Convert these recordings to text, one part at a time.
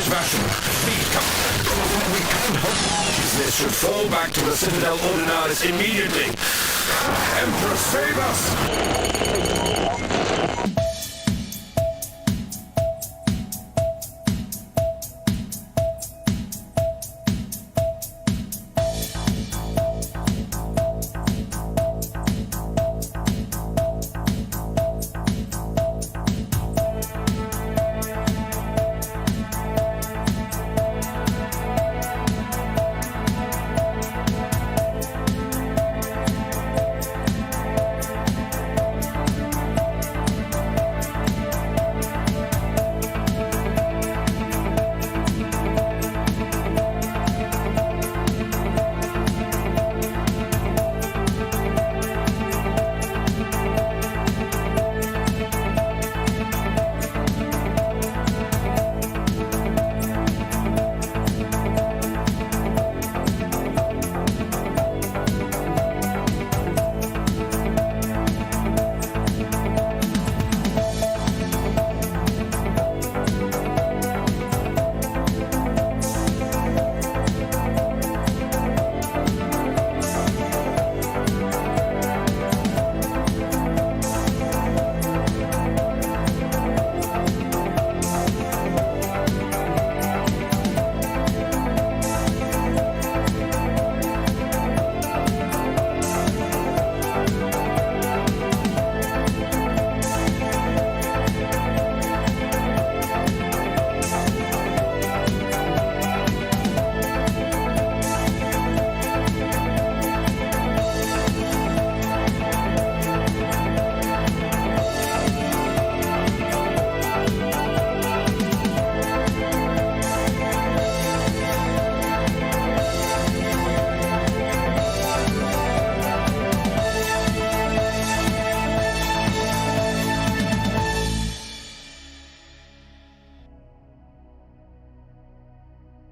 Where's Vasher? Speed, come. We can't hope. Business should fall back to the Citadel Ordinaris immediately. Empress, save us!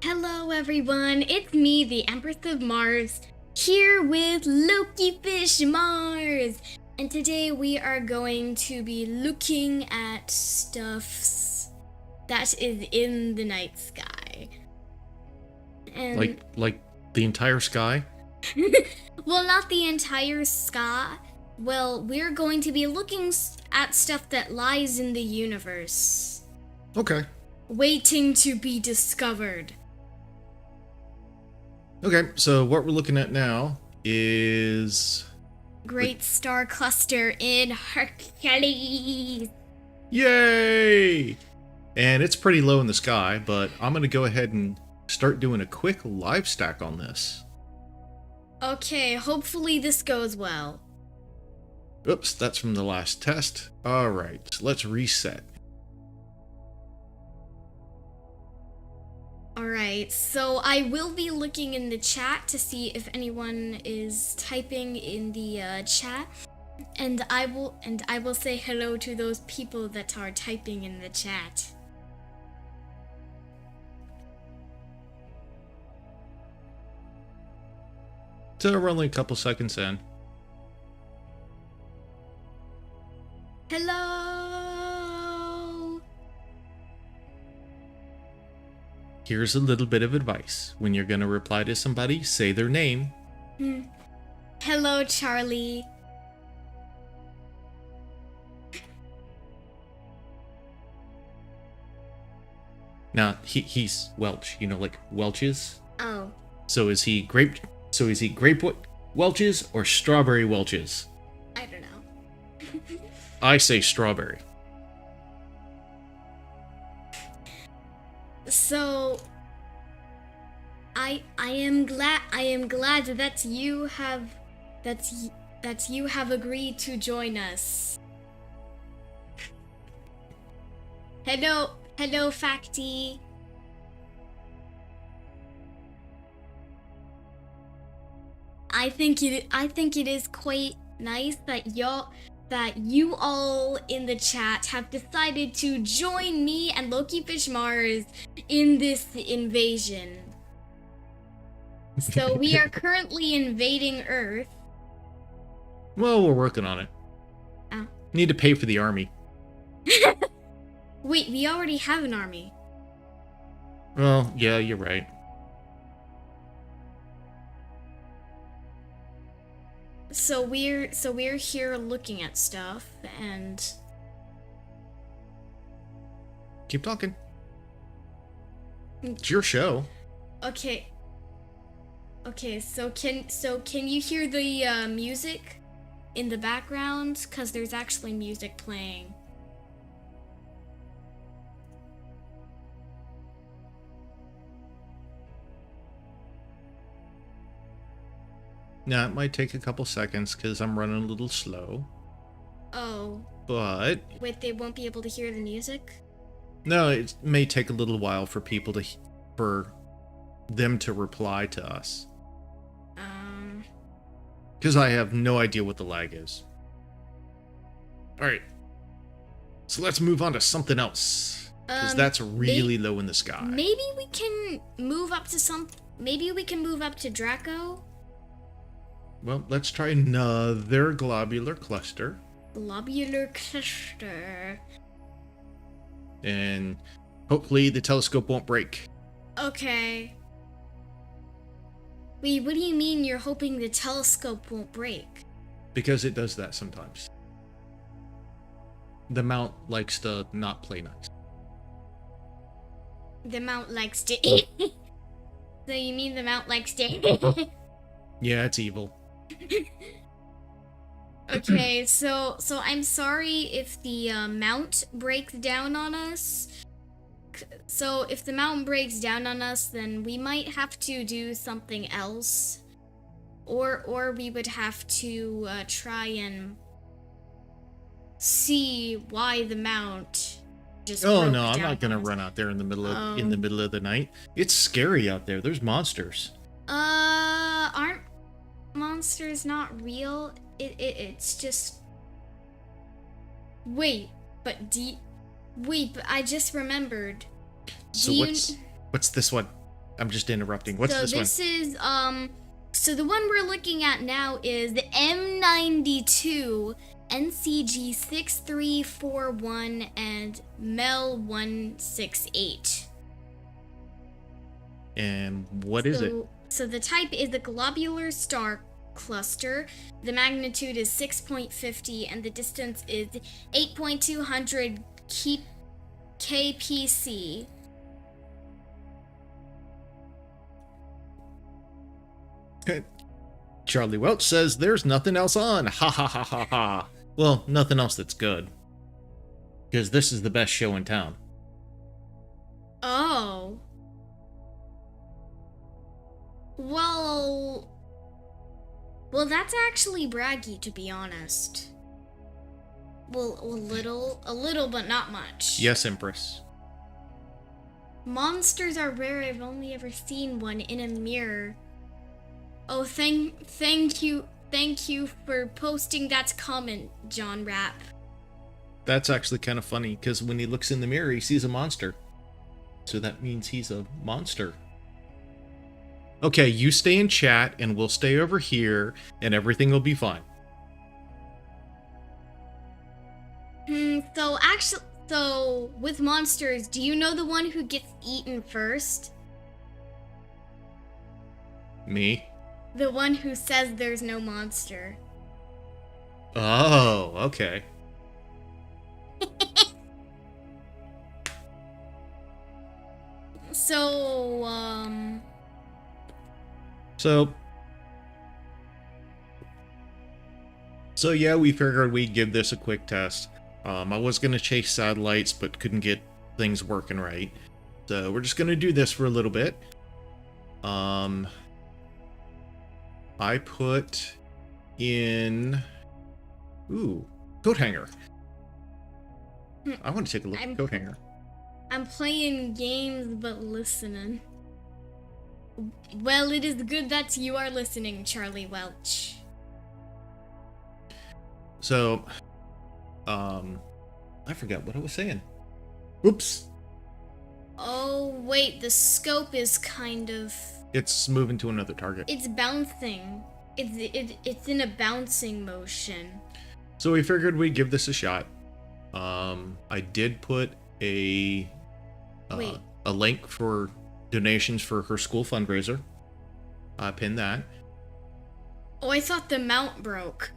Hello everyone, it's me, the Empress of Mars, here with Loki Fish Mars. And today we are going to be looking at stuff that is in the night sky. And like the entire sky? well, not the entire sky. Well, we're going to be looking at stuff that lies in the universe. Okay. Waiting to be discovered. Okay, so what we're looking at now is... Great star cluster in Hercules. Yay! And it's pretty low in the sky, but I'm going to go ahead and start doing a quick live stack on this. Okay, hopefully this goes well. Oops, that's from the last test. Alright, let's reset. Alright, so I will be looking in the chat to see if anyone is typing in the chat. And I will say hello to those people that are typing in the chat. So we're only a couple seconds in. Hello! Here's a little bit of advice. When you're going to reply to somebody, say their name. Hello, Charlie. Now, he's Welch, you know, like Welch's. Oh. So is he grape Welch's or strawberry Welch's? I don't know. I say strawberry. So I am glad that you have agreed to join us. Hello, Facty. I think it is quite nice that you all in the chat have decided to join me and Loki Fish Mars in this invasion. So we are currently invading Earth. Well, we're working on it. Oh. Need to pay for the army. Wait, we already have an army. Well, yeah, you're right. So we're here looking at stuff, and Keep talking. It's your show. okay. Okay, so can you hear the music in the background? Cause there's actually music playing. Now, it might take a couple seconds because I'm running a little slow. Oh, But, wait, they won't be able to hear the music? no, it may take a little while for people to, for them to reply to us. Because I have no idea what the lag is. Alright. So let's move on to something else. Because that's really low in the sky. Maybe we can move up to maybe we can move up to Draco? Well, let's try another globular cluster. Globular cluster. And hopefully the telescope won't break. Okay. Wait, what do you mean you're hoping the telescope won't break? Because it does that sometimes. The mount likes to not play nice. The mount likes to So you mean the mount likes to Yeah, it's evil. Okay, so I'm sorry if the mount breaks down on us. So if the mount breaks down on us, then we might have to do something else, or we would have to try and see why the mount just. Oh broke no, I'm down not gonna on us. run out there in the middle of the night. It's scary out there. There's monsters. Aren't monsters not real? It's just. Wait, but I just remembered. So what's this one? I'm just interrupting. What's this one? So this is so the one we're looking at now is the M92 NCG 6341 and MEL 168. And what is it? So the type is a globular star cluster. The magnitude is 6.50 and the distance is 8.200 kpc. Charlie Welch says there's nothing else on. Ha ha ha ha ha. Well, nothing else that's good. Because this is the best show in town. Oh. Well, that's actually braggy, to be honest. Well, a little, but not much. Yes, Empress. Monsters are rare. I've only ever seen one in a mirror. Oh, thank you for posting that comment, John Rapp. That's actually kind of funny, because when he looks in the mirror, he sees a monster. So that means he's a monster. Okay, you stay in chat, and we'll stay over here, and everything will be fine. So with monsters, do you know the one who gets eaten first? Me? The one who says there's no monster. Oh, okay. So yeah, we figured we'd give this a quick test. I was gonna chase satellites, but couldn't get things working right. So we're just gonna do this for a little bit. I put in... Ooh, coat hanger. I want to take a look at coat hanger. I'm playing games but listening. Well, it is good that you are listening, Charlie Welch. So, I forgot what I was saying. Oops. Oh, wait, the scope is kind of... It's moving to another target. It's bouncing. It's in a bouncing motion. So we figured we'd give this a shot. I did put a link for donations for her school fundraiser. I pinned that. Oh, I thought the mount broke.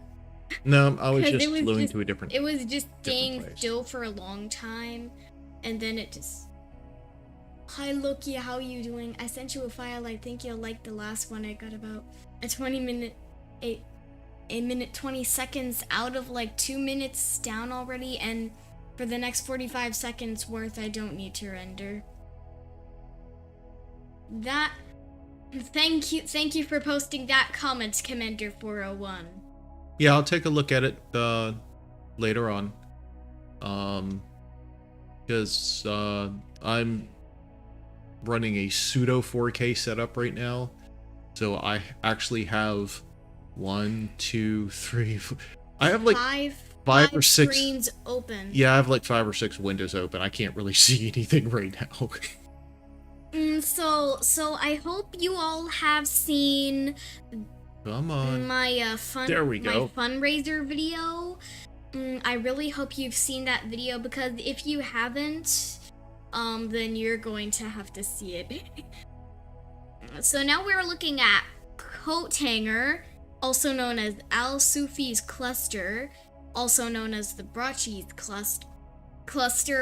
No, I was 'Cause just flew to a different. It was just staying place. still for a long time, and then it just. Hi Loki, how you doing? I sent you a file. I think you'll like the last one. I got about a 20-minute, a minute 20 seconds out of like 2 minutes down already, and for the next 45 seconds worth, I don't need to render. That. Thank you for posting that comment, Commander 401. Yeah, I'll take a look at it later on. Because I'm running a pseudo 4K setup right now. So I actually have 1, 2, 3, I have like five or six screens open. Yeah, I have like 5 or 6 windows open. I can't really see anything right now. So I hope you all have seen Come on. my There we go. my fundraiser video. I really hope you've seen that video, because if you haven't, then you're going to have to see it. So now we're looking at coat hanger, also known as Al-Sufi's cluster, also known as the Brachi's cluster,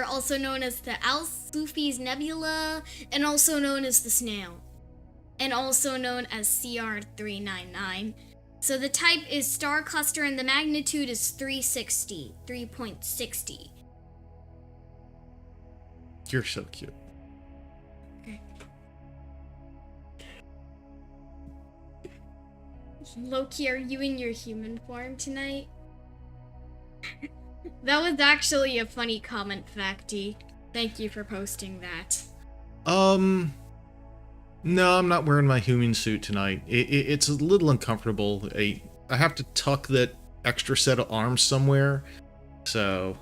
also known as the Al-Sufi's nebula, and also known as the snail, and also known as CR399. So the type is star cluster, and the magnitude is 3.60. You're so cute. Okay. Loki, are you in your human form tonight? That was actually a funny comment, Facty. Thank you for posting that. No, I'm not wearing my human suit tonight. It's a little uncomfortable. I have to tuck that extra set of arms somewhere. So,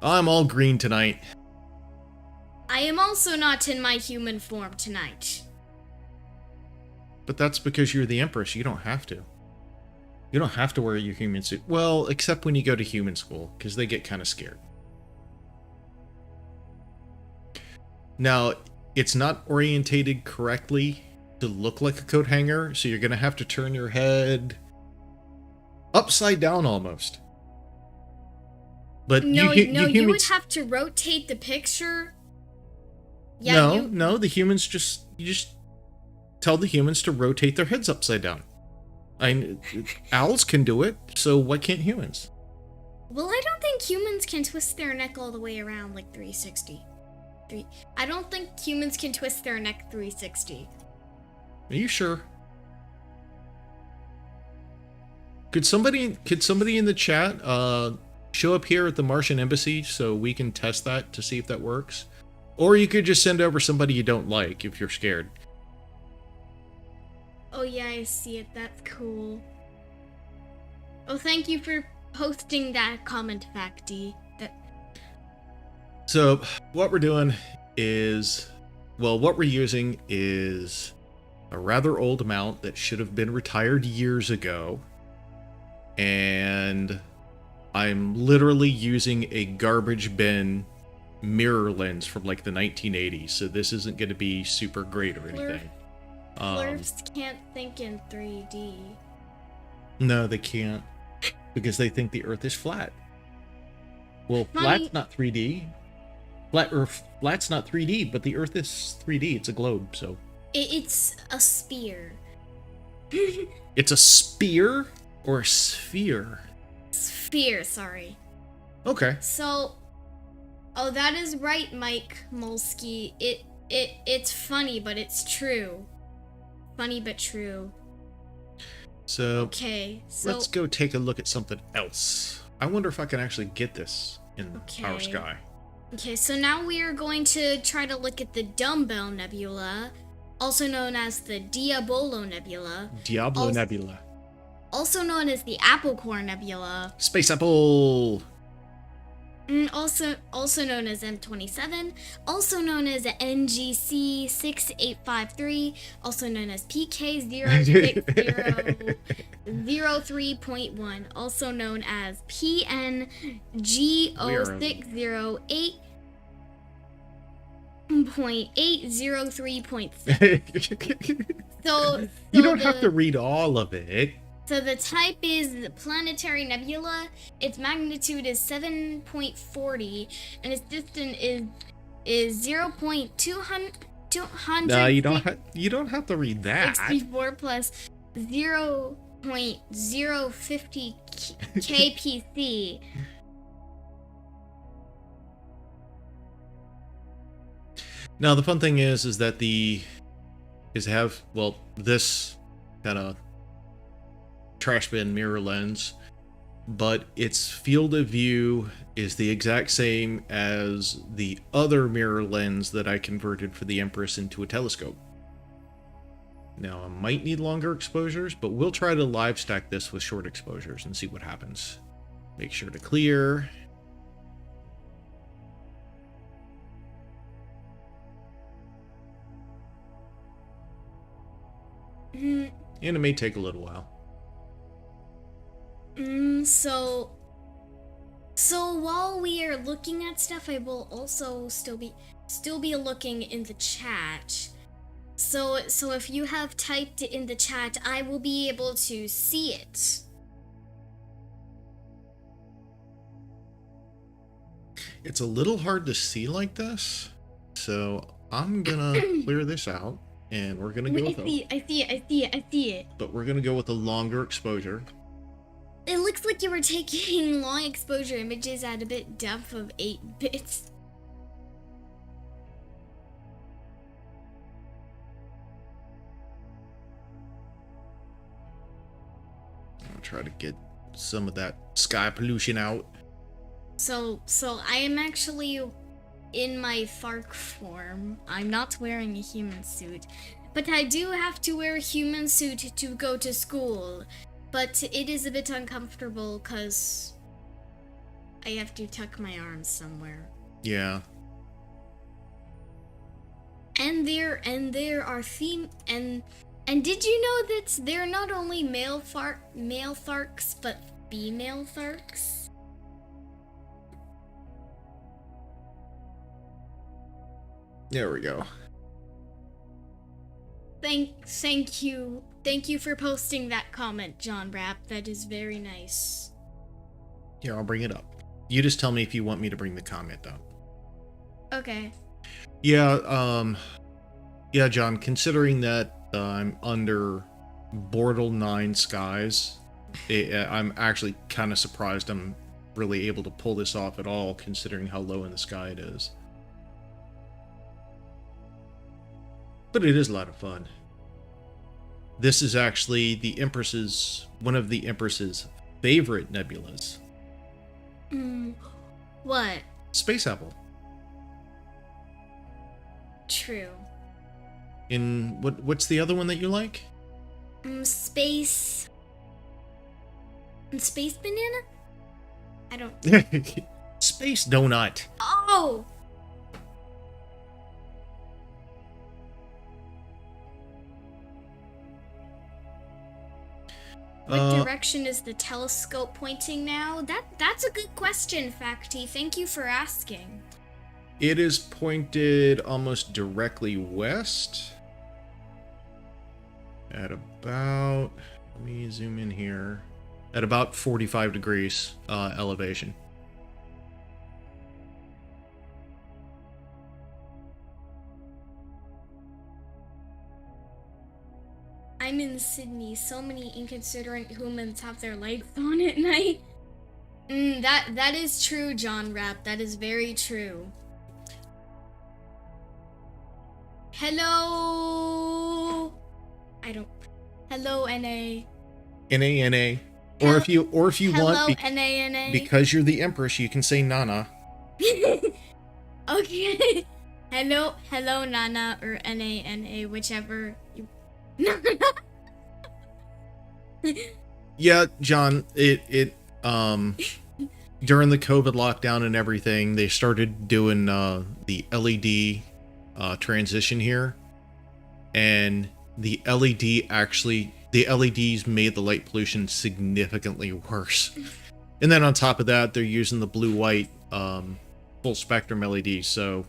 I'm all green tonight. I am also not in my human form tonight. But that's because you're the Empress. You don't have to. You don't have to wear your human suit. Well, except when you go to human school, because they get kind of scared. Now, it's not orientated correctly to look like a coat hanger, so you're going to have to turn your head upside down almost. But No, you would humans... have to rotate the picture. Yeah, No, the humans you just tell the humans to rotate their heads upside down. Owls can do it, so why can't humans? Well, I don't think humans can twist their neck all the way around like 360. I don't think humans can twist their neck 360. Are you sure? Could somebody in the chat show up here at the Martian embassy so we can test that to see if that works? Or you could just send over somebody you don't like if you're scared. Oh yeah, I see it. That's cool. Oh, thank you for posting that comment, Facty. So, what we're doing is... Well, what we're using is a rather old mount that should have been retired years ago. And I'm literally using a garbage bin mirror lens from like the 1980s. So this isn't going to be super great or anything. Flurfs can't think in 3D. No, they can't. Because they think the Earth is flat. Well, Funny. flat's not 3D. Flat's not 3D, but the Earth is 3D. It's a globe, so... It's a spear. It's a spear or a sphere? Sphere, sorry. Okay. So... Oh, that is right, Mike Molsky. It's funny, but it's true. Funny but true. So, okay, so let's go take a look at something else. I wonder if I can actually get this in our sky. Okay, so now we are going to try to look at the Dumbbell Nebula, also known as the Diabolo Nebula. Nebula. Also known as the Apple Core Nebula. Space Apple! Also known as M27, also known as NGC 6853, also known as PK06003.1, also known as PNG0608. 0.803.6. So You don't have to read all of it. So the type is planetary nebula. Its magnitude is 7.40, and its distance is 0.200. No, you don't have to read that. 64 plus 0.050 kpc. Now the fun thing is that this kind of trash bin mirror lens, but its field of view is the exact same as the other mirror lens that I converted for the Empress into a telescope. Now I might need longer exposures, but we'll try to live stack this with short exposures and see what happens. Make sure to clear. And it may take a little while. So while we are looking at stuff, I will also still be looking in the chat. So if you have typed it in the chat, I will be able to see it. It's a little hard to see like this, so I'm gonna clear this out, and we're gonna go with I see it. But we're gonna go with a longer exposure. It looks like you were taking long exposure images at a bit depth of 8 bits. I'll try to get some of that sky pollution out. So I am actually in my Thark form. I'm not wearing a human suit, but I do have to wear a human suit to go to school. But it is a bit uncomfortable because I have to tuck my arms somewhere. Yeah. And there are and did you know that they're not only male Tharks but female Tharks? There we go. Thank you. Thank you for posting that comment, John Rapp. That is very nice. Yeah, I'll bring it up. You just tell me if you want me to bring the comment up. Okay. Yeah, yeah, John, considering that I'm under Bortle 9 skies, I'm actually kind of surprised I'm really able to pull this off at all, considering how low in the sky it is. But it is a lot of fun. This is actually one of the Empress's favorite nebulas. What? Space Apple. True. In what's the other one that you like? Space banana? I don't. Space donut. Oh. What direction is the telescope pointing now? That's a good question, Facty. Thank you for asking. It is pointed almost directly west. At about, let me zoom in here. At about 45 degrees elevation. I'm in Sydney. So many inconsiderate humans have their lights on at night. That is true, John Rapp. That is very true. Hello. Hello, NA. NA. Or if you Hello, want, NA. because you're the Empress, you can say Nana. Okay. Hello, Nana, or NA, whichever you. Yeah, John, it during the COVID lockdown and everything, they started doing the LED transition here, and the LEDs made the light pollution significantly worse. And then on top of that, they're using the blue-white full spectrum LEDs, so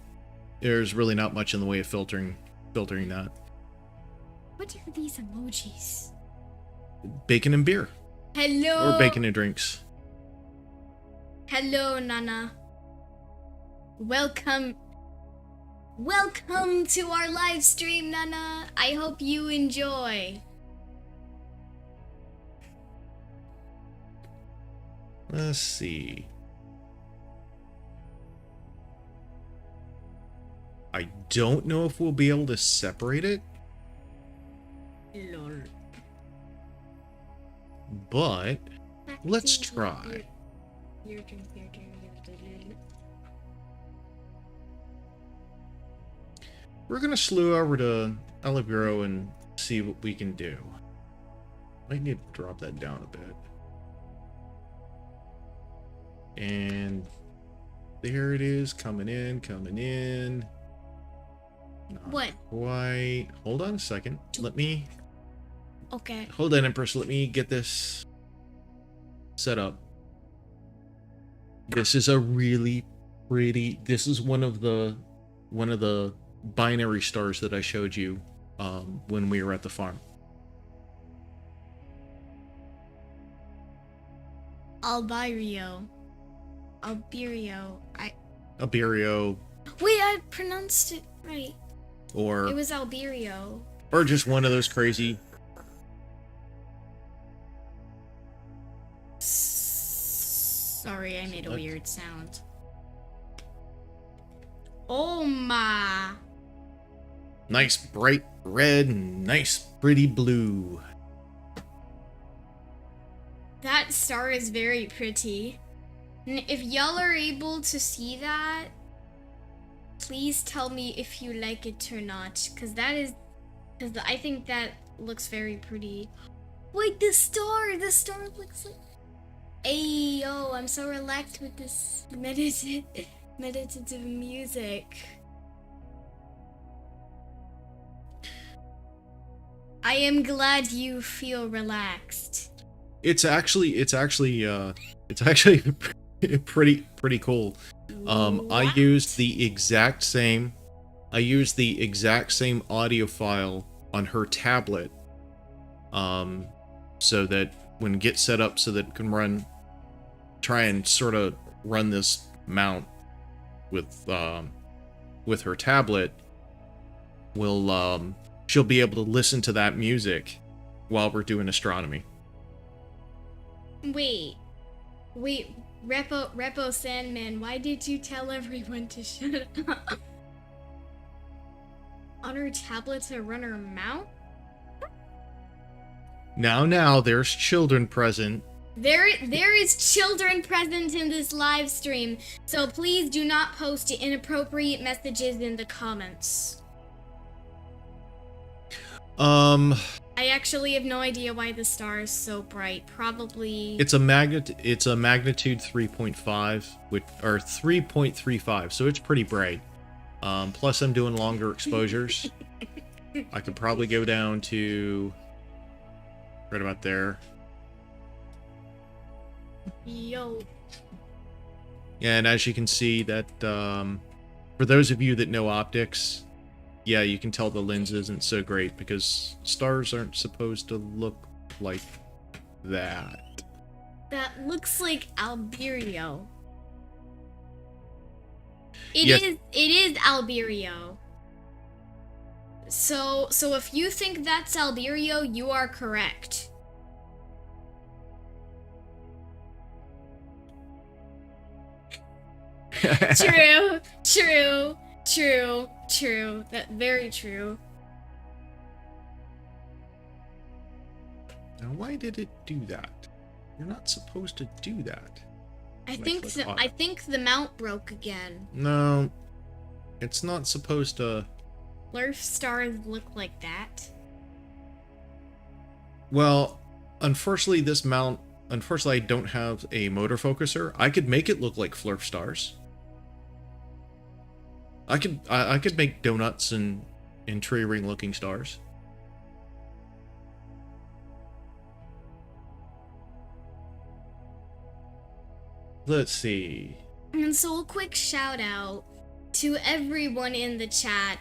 there's really not much in the way of filtering that. What are these emojis? Bacon and beer. Hello. Or bacon and drinks. Hello, Nana. Welcome to our live stream, Nana. I hope you enjoy. Let's see. I don't know if we'll be able to separate it, Lol. but let's try. We're gonna slew over to Aliburo and see what we can do. Might need to drop that down a bit. And there it is, coming in. Not What? quite. Hold on a second. Let me... Okay. Hold on, Empress. Let me get this set up. This is a really pretty... This is one of the binary stars that I showed you when we were at the farm. Alberio. Alberio. Wait, I pronounced it right. Or It was Alberio. or just one of those crazy... Sorry, I made a weird sound. Oh my. Nice bright red and nice pretty blue. That star is very pretty. And if y'all are able to see that, please tell me if you like it or not, because I think that looks very pretty. Wait, the star looks like... Hey, yo, I'm so relaxed with this meditative music. I am glad you feel relaxed. It's actually pretty cool. I used the exact same audio file on her tablet, so that when it gets set up so that it can try and sort of run this mount with her tablet, she'll be able to listen to that music while we're doing astronomy. Wait, Repo Sandman, why did you tell everyone to shut up? On her tablet to run her mount? Now, there's children present. There is children present in this live stream, so please do not post inappropriate messages in the comments. I actually have no idea why the star is so bright. Probably it's a magnitude 3.5, or 3.35, so it's pretty bright. Plus I'm doing longer exposures. I could probably go down to right about there. Yo. Yeah, and as you can see that, for those of you that know optics, yeah, you can tell the lens isn't so great because stars aren't supposed to look like that. That looks like Alberio. Yes. It is Alberio. So if you think that's Alberio, you are correct. True. That very true. Now, why did it do that? You're not supposed to do that. I think the mount broke again. No, it's not supposed to. Flurf stars look like that. Well, unfortunately, I don't have a motor focuser. I could make it look like Flurf stars. I could make donuts and tree ring looking stars. Let's see. And so a quick shout out to everyone in the chat,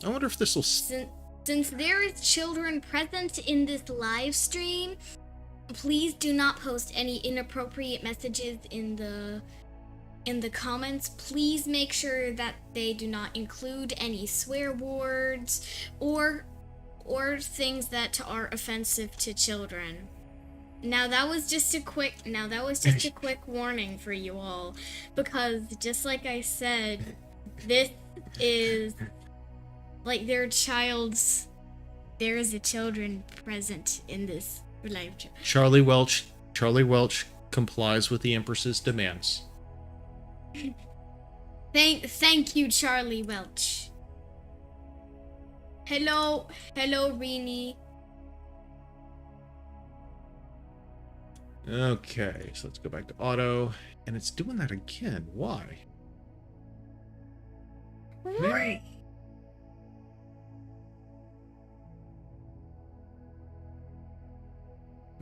I wonder if this will... since there is children present in this live stream, please do not post any inappropriate messages in the comments. Please make sure that they do not include any swear words or things that are offensive to children. Now that was just a quick warning for you all, because just like I said, this is like there is a children present in this live chat. Charlie Welch complies with the Empress's demands. Thank you, Charlie Welch. Hello, Rini. Okay, so let's go back to auto, and it's doing that again. Why? What? I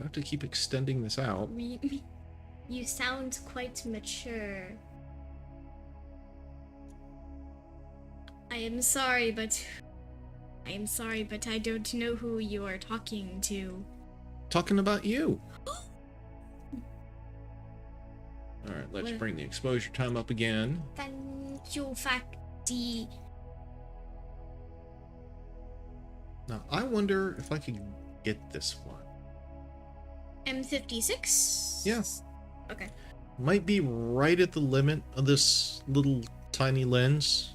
have to keep extending this out. You sound quite mature. I am sorry, but I don't know who you are talking to. Talking about you. Alright, let's bring the exposure time up again. Thank you, Facty. Now, I wonder if I could get this one. M56? Yes. Okay. Might be right at the limit of this little tiny lens.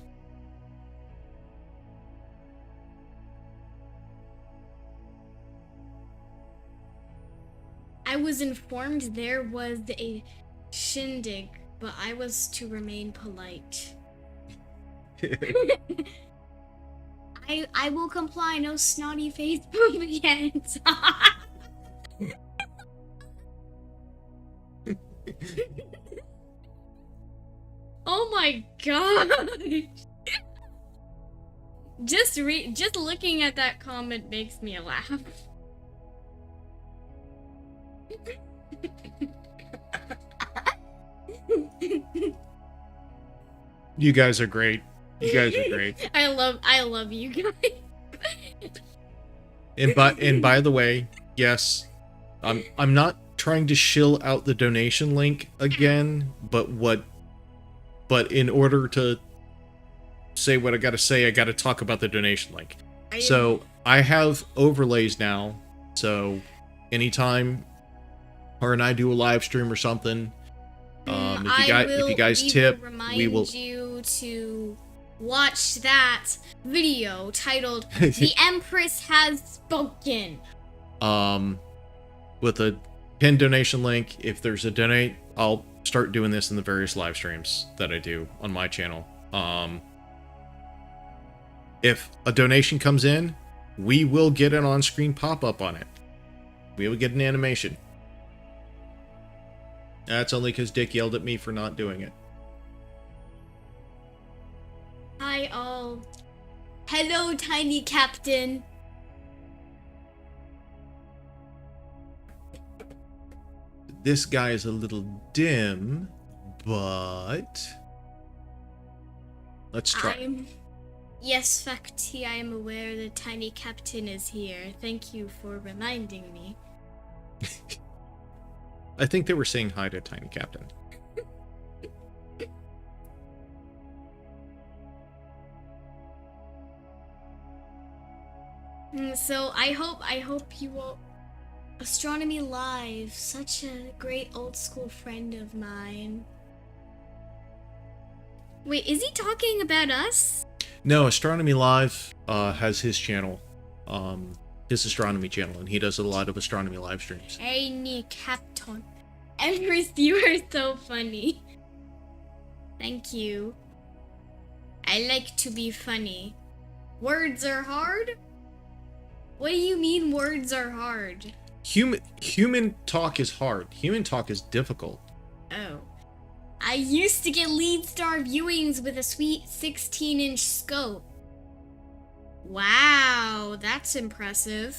I was informed there was a shindig, but I was to remain polite. I will comply. No snotty face movements. Oh my god! Just looking at that comment makes me laugh. You guys are great. You guys are great. I love you guys. And by the way, yes, I'm not trying to shill out the donation link again, but in order to say what I gotta say, I gotta talk about the donation link. So I have overlays now, so anytime her and I do a live stream or something, if you guys tip, we will you to watch that video titled "The Empress Has Spoken." With a pinned donation link. If there's a donate, I'll start doing this in the various live streams that I do on my channel. If a donation comes in, we will get an on-screen pop-up on it. We will get an animation. That's only because Dick yelled at me for not doing it. Hi all. Hello, tiny captain. This guy is a little dim, but let's try. Yes, Facty, I am aware the tiny captain is here. Thank you for reminding me. I think they were saying hi to Tiny Captain. So I hope you will. Astronomy Live, such a great old school friend of mine. Wait, is he talking about us? No, Astronomy Live has his channel, his astronomy channel, and he does a lot of astronomy live streams. Hey, Captain. Empress, you are so funny. Thank you. I like to be funny. Words are hard? What do you mean words are hard? Human talk is hard. Human talk is difficult. Oh. I used to get lead star viewings with a sweet 16-inch scope. Wow, that's impressive.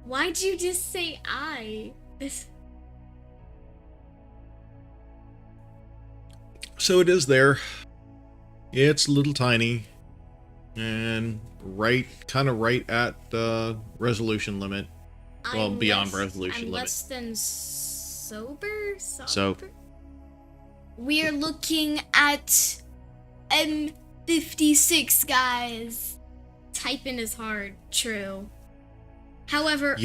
Why'd you just say I? So it is there. It's a little tiny. And kind of right at the resolution limit. Well, beyond resolution I'm limit. less than sober? So, we're looking at M56, guys. Typing is hard, true. However,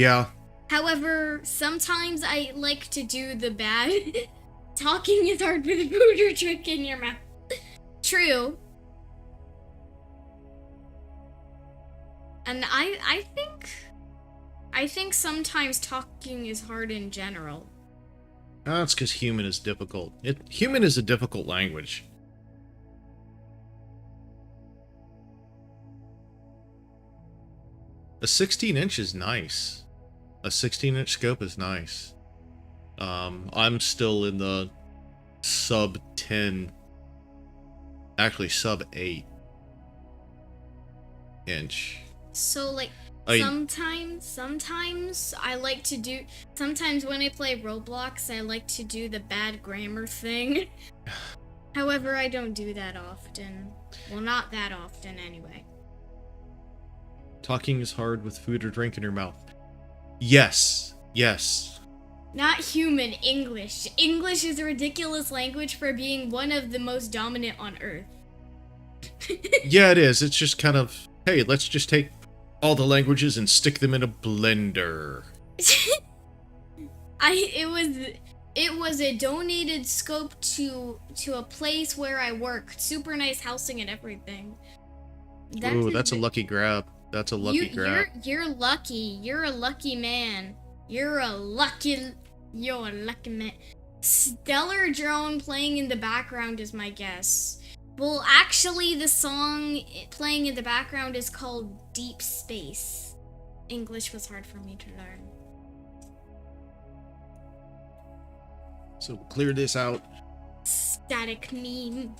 sometimes I like to do the bad. Talking is hard with a voodoo trick in your mouth. True. And I think sometimes talking is hard in general. That's because human is difficult. Human is a difficult language. A 16-inch is nice. A 16-inch scope is nice. I'm still in the sub 10, actually sub 8 inch. So like sometimes I like to do, sometimes when I play Roblox, I like to do the bad grammar thing. However, I don't do that often. Well, not that often anyway. Talking is hard with food or drink in your mouth. Yes. Not human, English. English is a ridiculous language for being one of the most dominant on Earth. Yeah, it is. It's just kind of, hey, let's just take all the languages and stick them in a blender. It was a donated scope to a place where I work. Super nice housing and everything. Ooh, that's a lucky grab. That's a lucky grab. You're lucky. You're a lucky man. You're a lucky man. Stellar drone playing in the background is my guess. Well, actually, the song playing in the background is called Deep Space. English was hard for me to learn. So we'll clear this out. Static meme.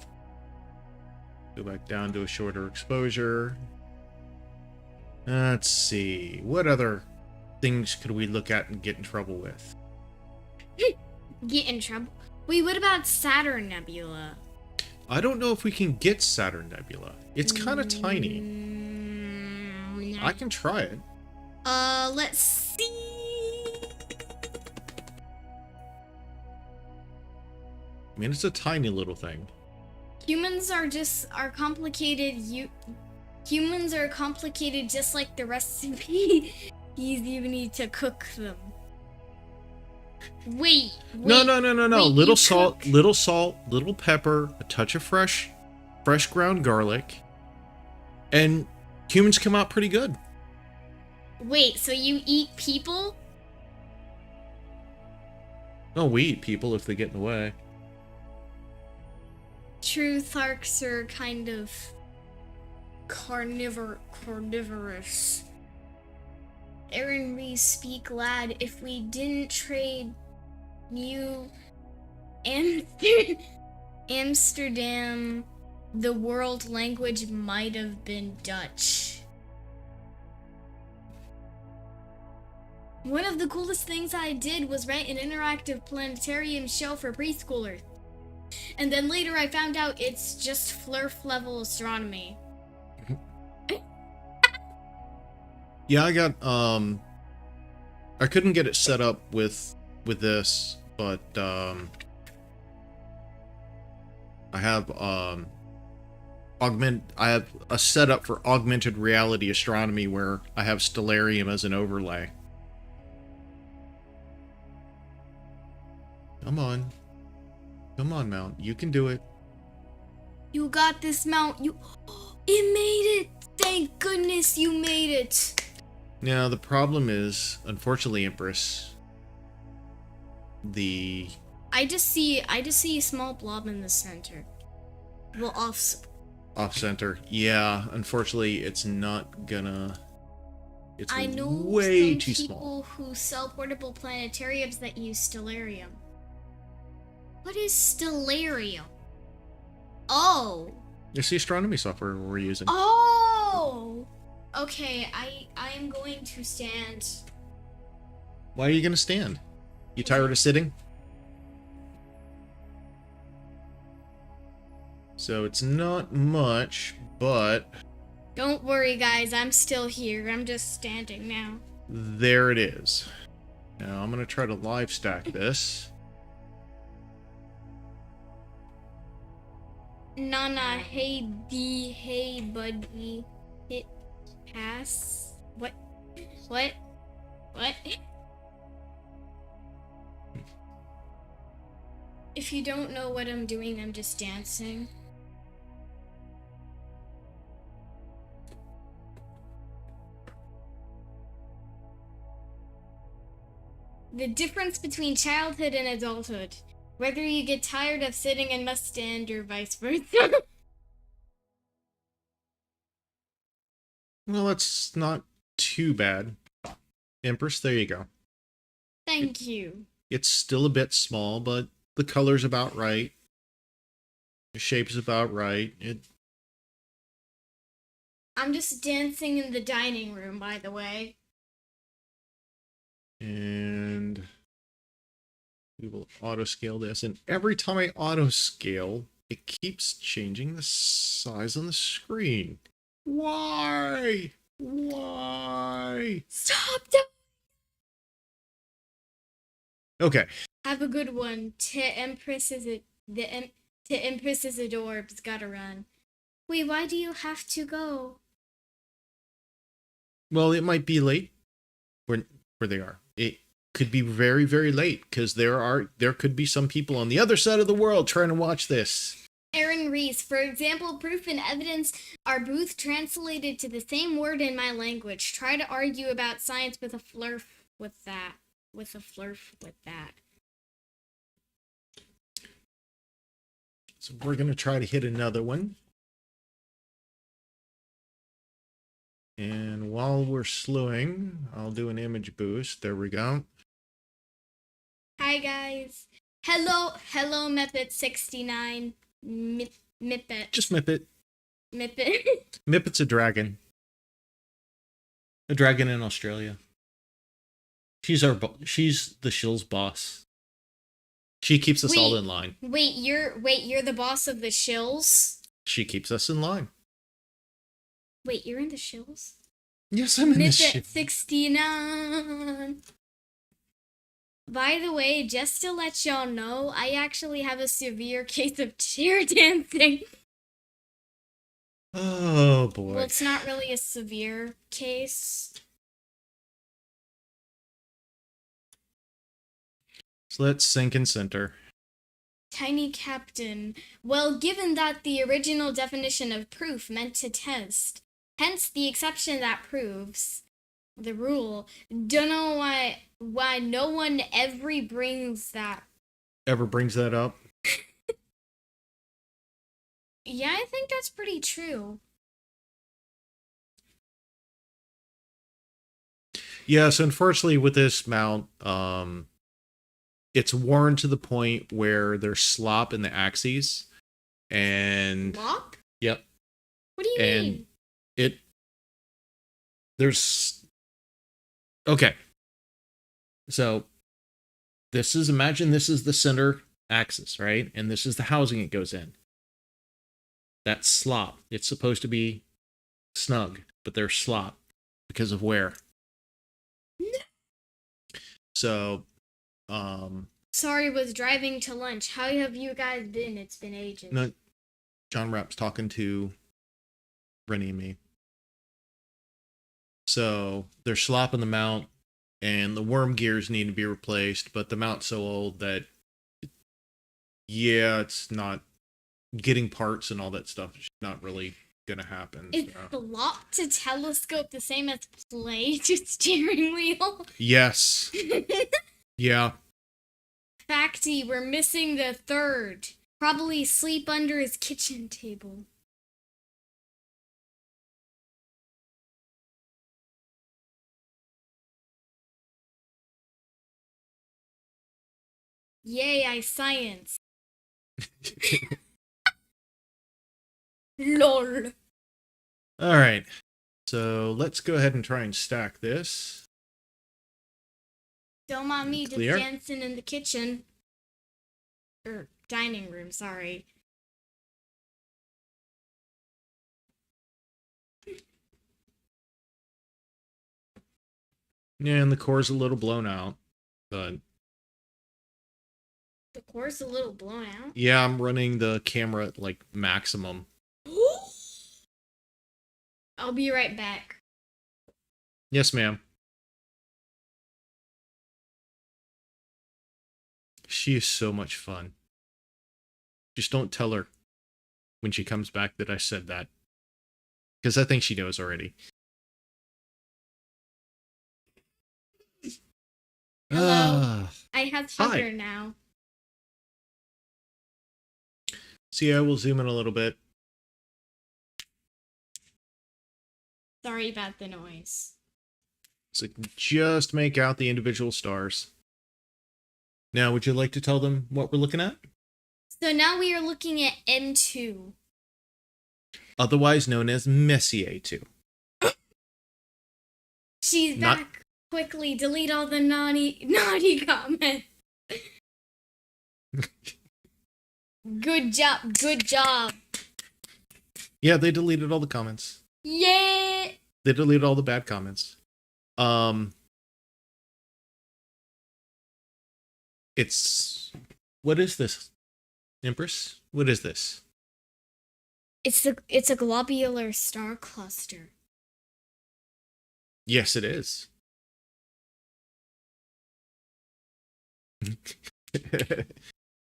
Go back down to a shorter exposure. Let's see. What other things could we look at and get in trouble with? Get in trouble? Wait, what about Saturn Nebula? I don't know if we can get Saturn Nebula. It's kind of tiny. I can try it. Let's see. I mean, it's a tiny little thing. Humans are complicated. Humans are complicated just like the recipes. You need to cook them. Wait. No. Wait, little salt, little pepper, a touch of fresh ground garlic, and humans come out pretty good. Wait, so you eat people? No, we eat people if they get in the way. True Tharks are kind of carnivorous. Aaron Rees, speak lad. If we didn't trade New Amsterdam, the world language might have been Dutch. One of the coolest things I did was rent an interactive planetarium show for preschoolers. And then later I found out it's just flurf level astronomy. Yeah, I got I couldn't get it set up with this, but I have I have a setup for augmented reality astronomy where I have Stellarium as an overlay. Come on, Mount. You can do it. You got this, Mount. It made it. Thank goodness you made it. Now the problem is, unfortunately, Empress. I just see a small blob in the center. Well, off center. Yeah, unfortunately, it's not gonna. It's I know way too some people small. who sell portable planetariums that use Stellarium. What is Stellarium? Oh. It's the astronomy software we're using. Oh. Okay, I am going to stand. Why are you gonna stand? You tired of sitting? So it's not much, but Don't worry, guys. I'm still here. I'm just standing now. there it is. Now I'm going to try to live stack this. Nana, hey D, hey buddy. Hit pass. What? What? What? If you don't know what I'm doing, I'm just dancing. The difference between childhood and adulthood. Whether you get tired of sitting and must stand, or vice versa. Well, that's not too bad. Empress, there you go. Thank you. It's still a bit small, but the color's about right. The shape's about right. I'm just dancing in the dining room, by the way. And we will auto scale this. And every time I auto scale, it keeps changing the size on the screen. Why? Why? Stop! Okay. Have a good one. To Empress's adorbs. Gotta run. Wait, why do you have to go? Well, it might be late where they are. It could be very, very late because there could be some people on the other side of the world trying to watch this. Aaron Reese, for example, proof and evidence are both translated to the same word in my language. Try to argue about science with a flurf with that. So we're going to try to hit another one. And while we're slowing, I'll do an image boost. There we go. Hi, guys. Hello, Mepit69. Mippet. Just Mippet. Mippet. Mippet's a dragon. A dragon in Australia. She's the shill's boss. She keeps us all in line. Wait, you're the boss of the shills? She keeps us in line. Wait, you're in the shills? Yes, I'm in the shill. 69. By the way, just to let y'all know, I actually have a severe case of chair dancing. Oh boy. Well, it's not really a severe case. So let's sync and center. Tiny Captain. Well, given that the original definition of proof meant to test, hence the exception that proves the rule. Don't know why no one ever brings that. Ever brings that up? Yeah, I think that's pretty true. Yes, unfortunately with this mount, it's worn to the point where there's slop in the axes. And Slop? Yep. What do you mean? Okay. So imagine this is the center axis, right? And this is the housing it goes in. That's slop. It's supposed to be snug, but there's slop because of wear. So, Sorry, was driving to lunch. How have you guys been? It's been ages. No, John Rapp's talking to Rennie and me. So there's slop in the mount, and the worm gears need to be replaced, but the mount's so old that, yeah, it's not getting parts and all that stuff. It's not really gonna happen. Is slop to telescope the same as play to steering wheel? Yes. Yeah. Facty, we're missing the third. Probably sleep under his kitchen table. Yay, I science. LOL. All right. So let's go ahead and try and stack this. Don't mind me just Clear? dancing in the kitchen. Or dining room, sorry. Yeah, and the core's a little blown out, but The core's a little blown out. yeah, I'm running the camera at like maximum. I'll be right back. Yes, ma'am. She is so much fun. Just don't tell her when she comes back that I said that. Because I think she knows already. Hello. I have Hi. sugar now. See, I will zoom in a little bit. Sorry about the noise. So just make out the individual stars. Now, would you like to tell them what we're looking at? So now we are looking at M2. Otherwise known as Messier 2. She's back. Quickly delete all the naughty comments. Good job. Good job. Yeah, they deleted all the comments. Yeah. They deleted all the bad comments. It's... What is this? Empress? What is this? It's a globular star cluster. Yes, it is.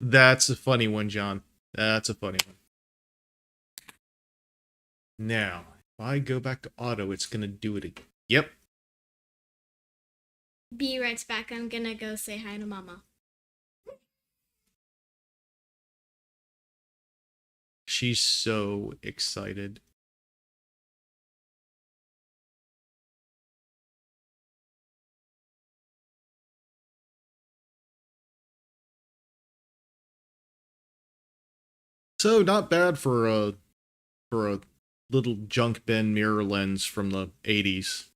That's a funny one, John. That's a funny one. Now, if I go back to auto, it's going to do it again. Yep. Be right back. I'm gonna go say hi to Mama. She's so excited. So not bad for a little junk bin mirror lens from the 80s.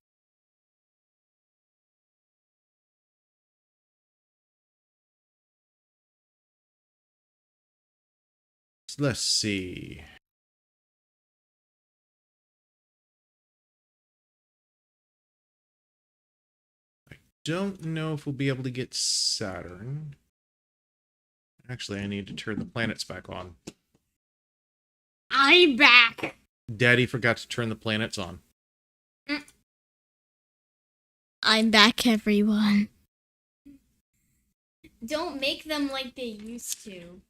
So let's see. I don't know if we'll be able to get Saturn. Actually, I need to turn the planets back on. I'm back. Daddy forgot to turn the planets on. I'm back, everyone. Don't make them like they used to.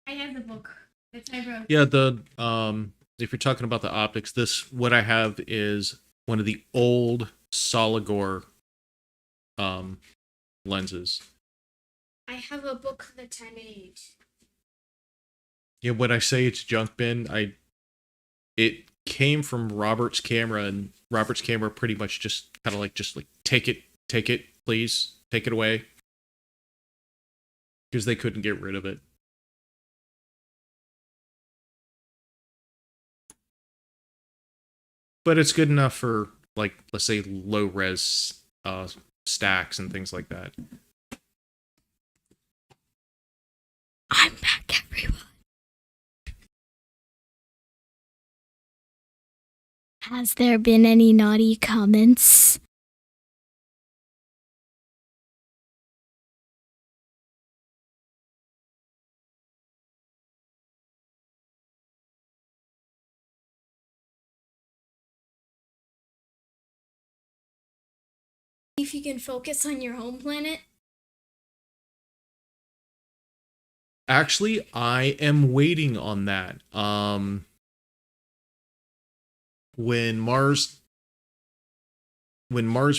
I have the book that I wrote. Yeah, if you're talking about the optics, what I have is one of the old Soligor lenses. I have a book that I made. Yeah, when I say it's junk bin, it came from Robert's camera, and Robert's camera pretty much just kind of like take it, please, take it away, because they couldn't get rid of it. But it's good enough for, like, let's say low res stacks and things like that. I'm back, everyone. Has there been any naughty comments? If you can focus on your home planet. Actually, I am waiting on that. When Mars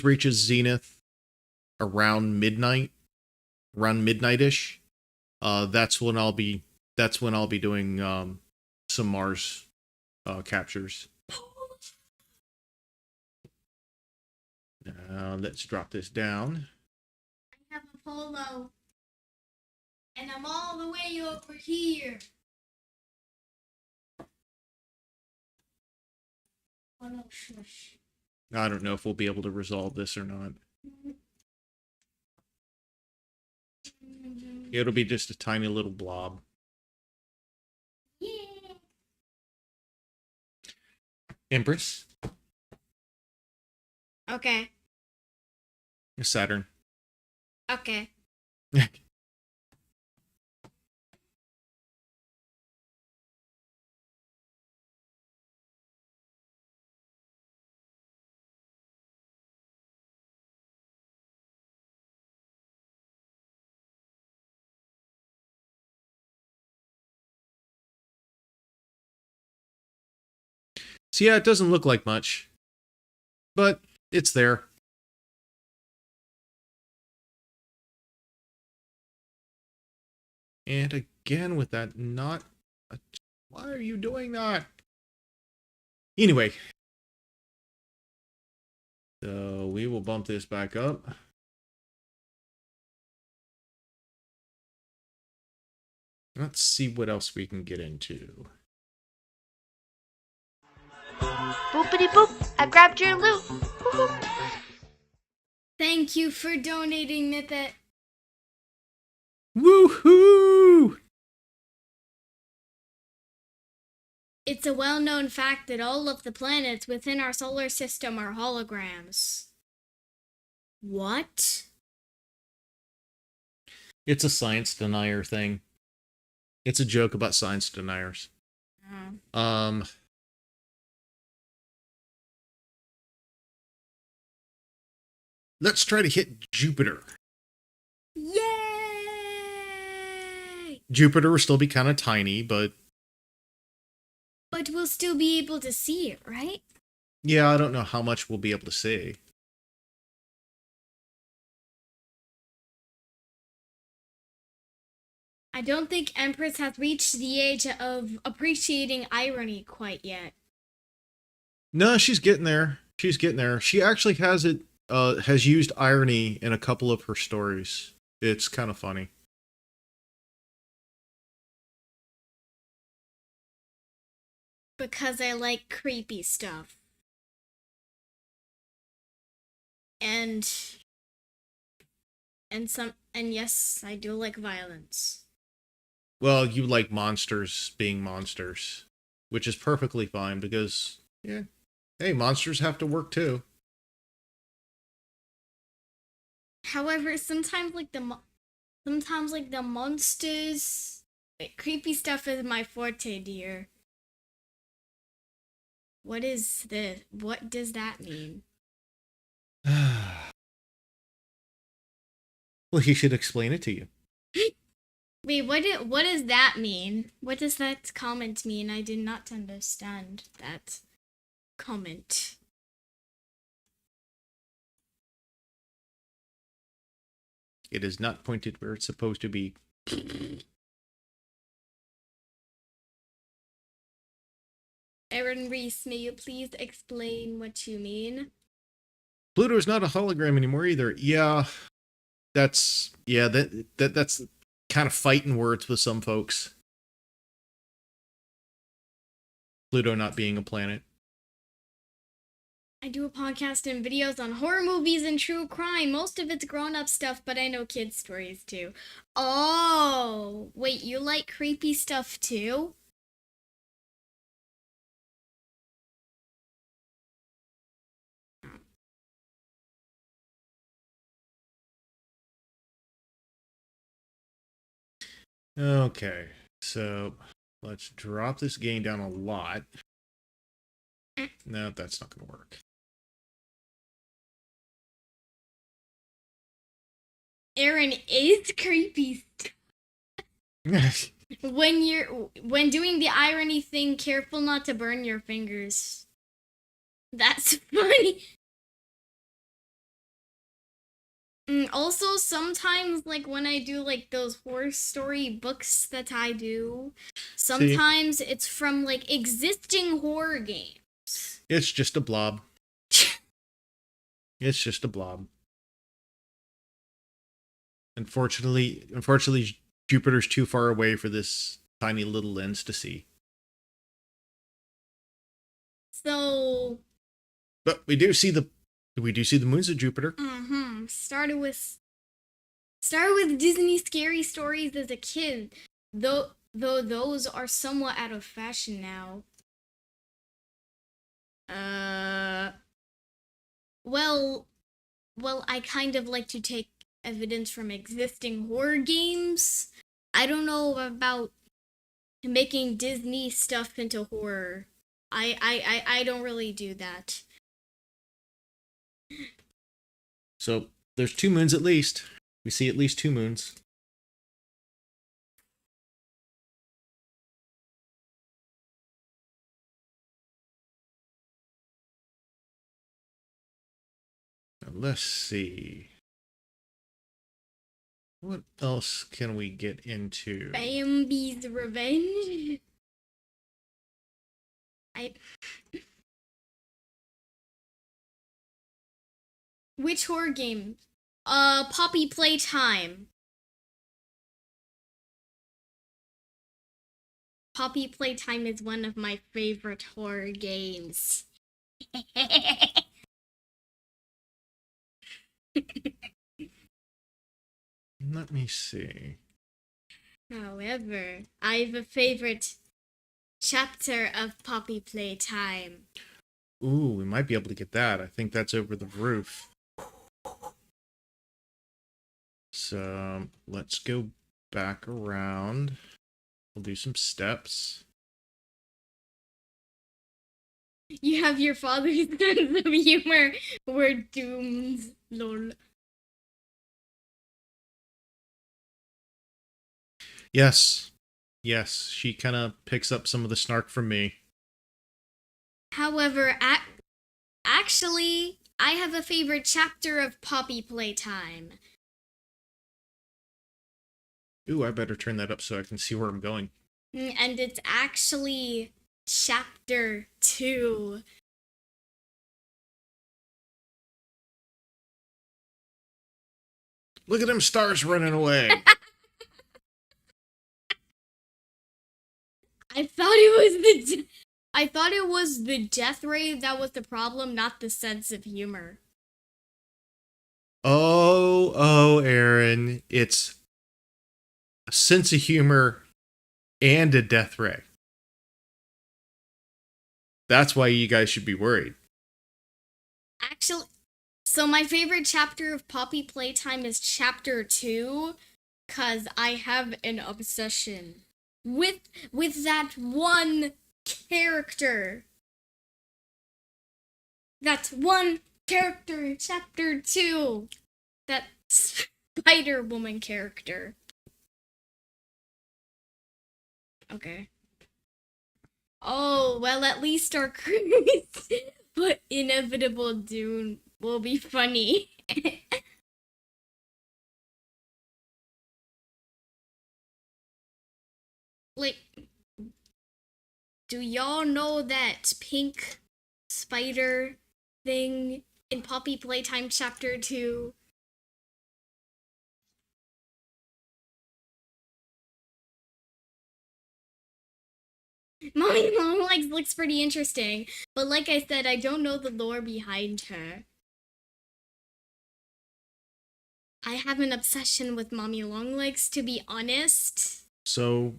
reaches zenith around midnight-ish, that's when I'll be doing some Mars captures. Now let's drop this down. I have a polo. And I'm all the way over here. Oh no, shush. I don't know if we'll be able to resolve this or not. It'll be just a tiny little blob. Empress. Okay. Saturn. Okay. So yeah, it doesn't look like much, but it's there. And again, with that not... Why are you doing that? Anyway. So we will bump this back up. Let's see what else we can get into. Boopity boop, I grabbed your loot. Woo-hoo. Thank you for donating, Mippet. Woohoo! It's a well-known fact that all of the planets within our solar system are holograms. What? It's a science denier thing. It's a joke about science deniers. Oh. Let's try to hit Jupiter. Yay! Jupiter will still be kind of tiny, but But we'll still be able to see it, right? yeah, I don't know how much we'll be able to see. I don't think Empress has reached the age of appreciating irony quite yet. No, she's getting there. She's getting there. She actually has used irony in a couple of her stories. It's kind of funny. Because I like creepy stuff. And yes, I do like violence. Well, you like monsters being monsters, which is perfectly fine because, yeah, hey, monsters have to work too. However, sometimes the monsters, like, creepy stuff is my forte, dear. What is this? What does that mean? Well, he should explain it to you. Wait, what does that mean? What does that comment mean? I did not understand that comment. It is not pointed where it's supposed to be. Aaron Reese, may you please explain what you mean? Pluto is not a hologram anymore either. Yeah, that's kind of fighting words with some folks. Pluto not being a planet. I do a podcast and videos on horror movies and true crime. Most of it's grown-up stuff, but I know kids' stories too. Oh, wait, you like creepy stuff too? Okay, so let's drop this gain down a lot. No, that's not going to work. Aaron is creepy. When doing the irony thing, careful not to burn your fingers. That's funny. Also, sometimes, like, when I do, like, those horror story books that I do, sometimes it's from, like, existing horror games. It's just a blob. It's just a blob. Unfortunately, Jupiter's too far away for this tiny little lens to see. So... But we do see the moons of Jupiter. Started with Disney scary stories as a kid, though those are somewhat out of fashion now. Uh, well, I kind of like to take evidence from existing horror games. I don't know about making Disney stuff into horror. I don't really do that. So there's 2 moons at least. We see at least 2 moons. Now, let's see. What else can we get into? Bambi's Revenge? Which horror game? Poppy Playtime. Poppy Playtime is one of my favorite horror games. Let me see. However, I have a favorite chapter of Poppy Playtime. Ooh, we might be able to get that. I think that's over the roof. So let's go back around. We'll do some steps. You have your father's sense of humor. We're doomed, lol. Yes. Yes, she kind of picks up some of the snark from me. However, actually, I have a favorite chapter of Poppy Playtime. Ooh, I better turn that up so I can see where I'm going. And it's actually chapter 2. Look at them stars running away. I thought it was the death ray that was the problem, not the sense of humor. Oh, Aaron. It's a sense of humor and a death ray. That's why you guys should be worried. Actually, so my favorite chapter of Poppy Playtime is chapter 2, cause I have an obsession with that one character. That one character in chapter 2. That Spider-Woman character. Okay. Oh, well, at least our cruise but inevitable doom will be funny. Like, do y'all know that pink spider thing in Poppy Playtime chapter 2? Mommy Longlegs looks pretty interesting, but like I said, I don't know the lore behind her. I have an obsession with Mommy Longlegs, to be honest. So,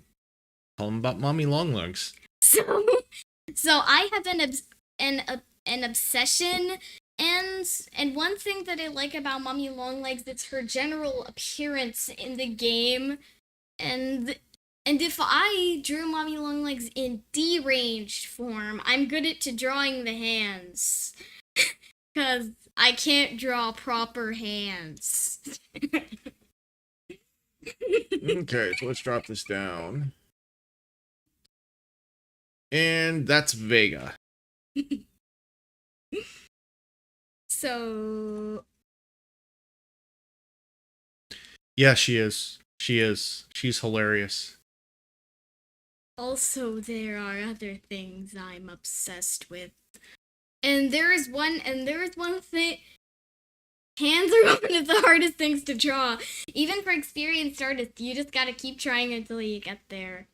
tell them about Mommy Longlegs. So I have an obsession, and one thing that I like about Mommy Longlegs, it's her general appearance in the game, and if I drew Mommy Longlegs in deranged form, I'm good at drawing the hands. Cause I can't draw proper hands. Okay, so let's drop this down. And that's Vega. So Yeah, she is. She is. She's hilarious. also there are other things I'm obsessed with. And there is one thing. Hands are one of the hardest things to draw. Even for experienced artists, you just gotta keep trying until you get there.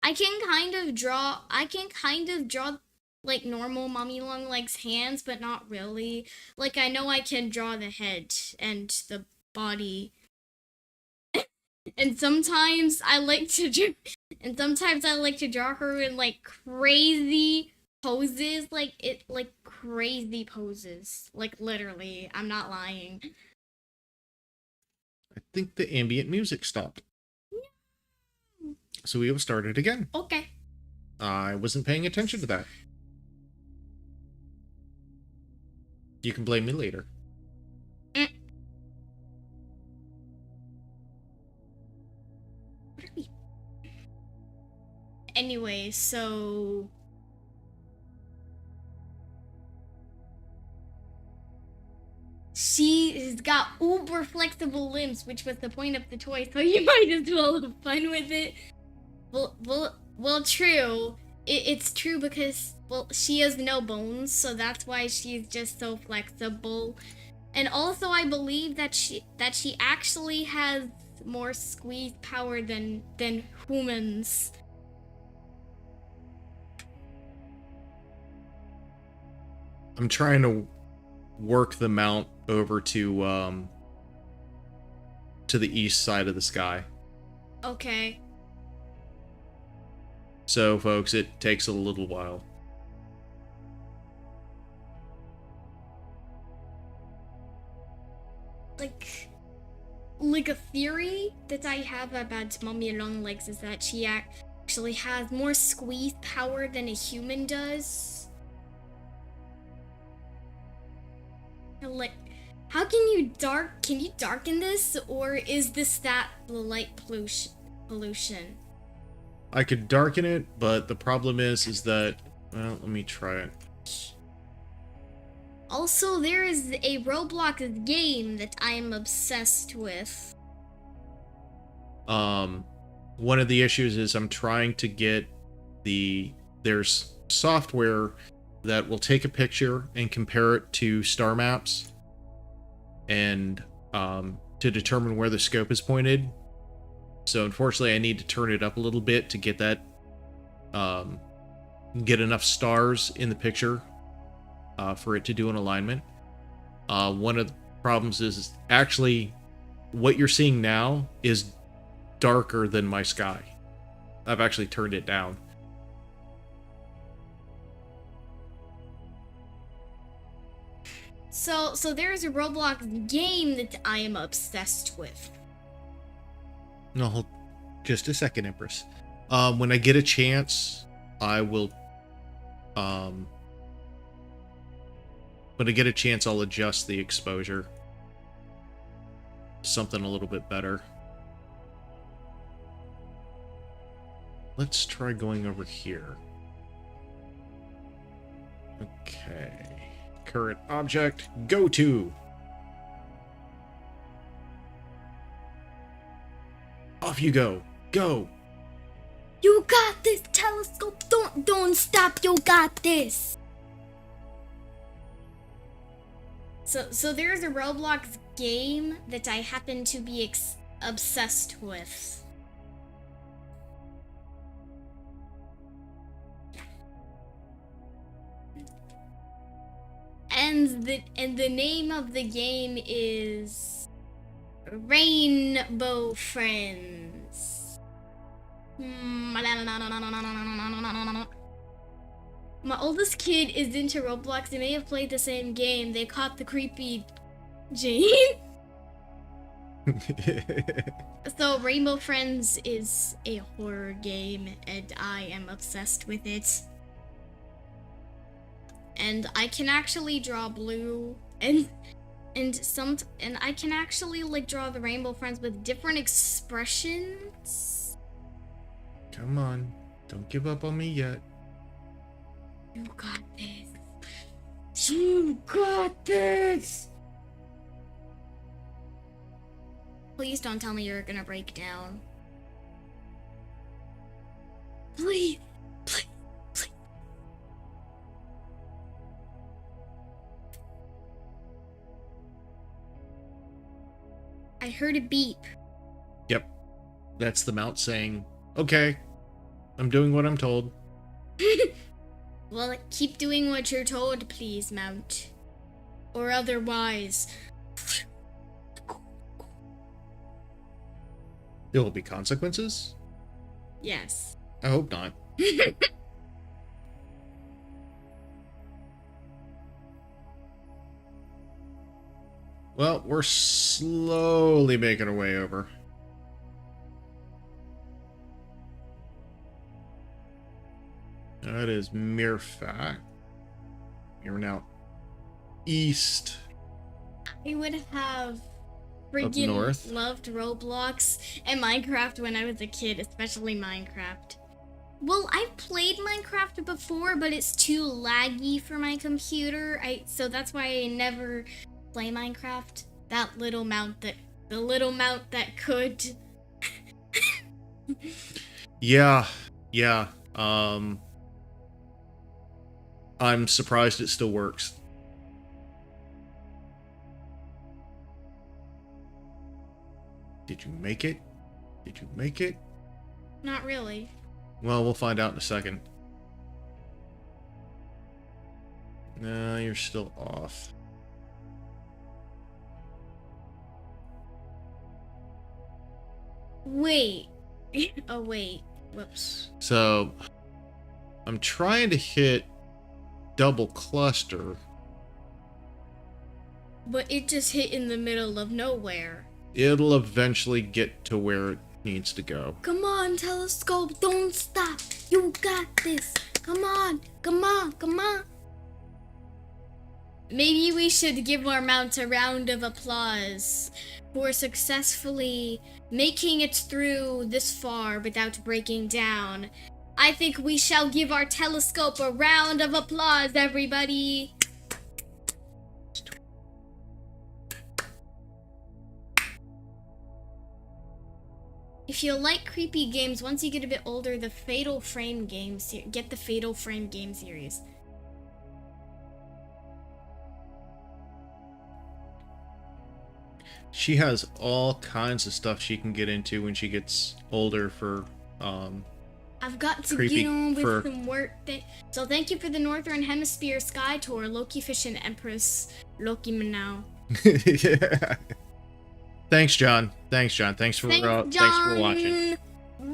I can kind of draw like normal Mommy Longlegs hands, but not really. Like I know I can draw the head and the body. And sometimes I like to draw her in like crazy poses, like crazy poses. Like literally, I'm not lying. I think the ambient music stopped. So we will start it again. Okay. I wasn't paying attention to that. You can blame me later. Mm. What are we? Anyway, so she's got uber flexible limbs, which was the point of the toy, so you might as well have fun with it. Well, true. It's true because, well, she has no bones, so that's why she's just so flexible. And also, I believe that she actually has more squeeze power than humans. I'm trying to work the mount over to the east side of the sky. Okay. So, folks, it takes a little while. Like a theory that I have about Mommy Long Legs is that she actually has more squeeze power than a human does. Like, how can you darken this, or is this that light pollution? I could darken it, but the problem is that, well, let me try it. Also, there is a Roblox game that I am obsessed with. One of the issues is I'm trying to get there's software that will take a picture and compare it to star maps and to determine where the scope is pointed. So unfortunately I need to turn it up a little bit to get that get enough stars in the picture for it to do an alignment. One of the problems is actually what you're seeing now is darker than my sky. I've actually turned it down. So there's a Roblox game that I am obsessed with. No, just a second, Empress. When I get a chance, I will. When I get a chance, I'll adjust the exposure. Something a little bit better. Let's try going over here. Okay. Current object, go to. Off you go. Go. You got this, telescope. Don't stop. You got this. So there's a Roblox game that I happen to be obsessed with. And the name of the game is Rainbow Friends. My oldest kid is into Roblox. They may have played the same game. They caught the creepy Jane. So Rainbow Friends is a horror game, and I am obsessed with it. And I can actually draw blue, and I can actually like draw the Rainbow Friends with different expressions. Come on, don't give up on me yet. You got this. You got this. Please don't tell me you're gonna break down. Please. I heard a beep. Yep. That's the mount saying, okay, I'm doing what I'm told. Well, keep doing what you're told, please, Mount. Or otherwise. There will be consequences? Yes. I hope not. Well, we're slowly making our way over. That is mere fact. You're now east. I would have Up north. friggin' loved Roblox and Minecraft when I was a kid, especially Minecraft. Well, I've played Minecraft before, but it's too laggy for my computer. So that's why I never play Minecraft. The little mount that could. Yeah. I'm surprised it still works. Did you make it? Did you make it? Not really. Well, we'll find out in a second. No, you're still off. Wait. Oh, wait. Whoops. So, I'm trying to hit double cluster. But it just hit in the middle of nowhere. It'll eventually get to where it needs to go. Come on, telescope, don't stop. You got this. Come on, come on, come on. Maybe we should give our mount a round of applause for successfully making it through this far without breaking down. I think we shall give our telescope a round of applause, everybody. If you like creepy games, once you get a bit older, the Fatal Frame games, get the Fatal Frame game series. She has all kinds of stuff she can get into when she gets older for I've got to creepy get on with for- some work. So thank you for the Northern Hemisphere Sky Tour, Loki Fish and Empress, Loki Manau. Yeah. Thanks, John. Thanks for watching.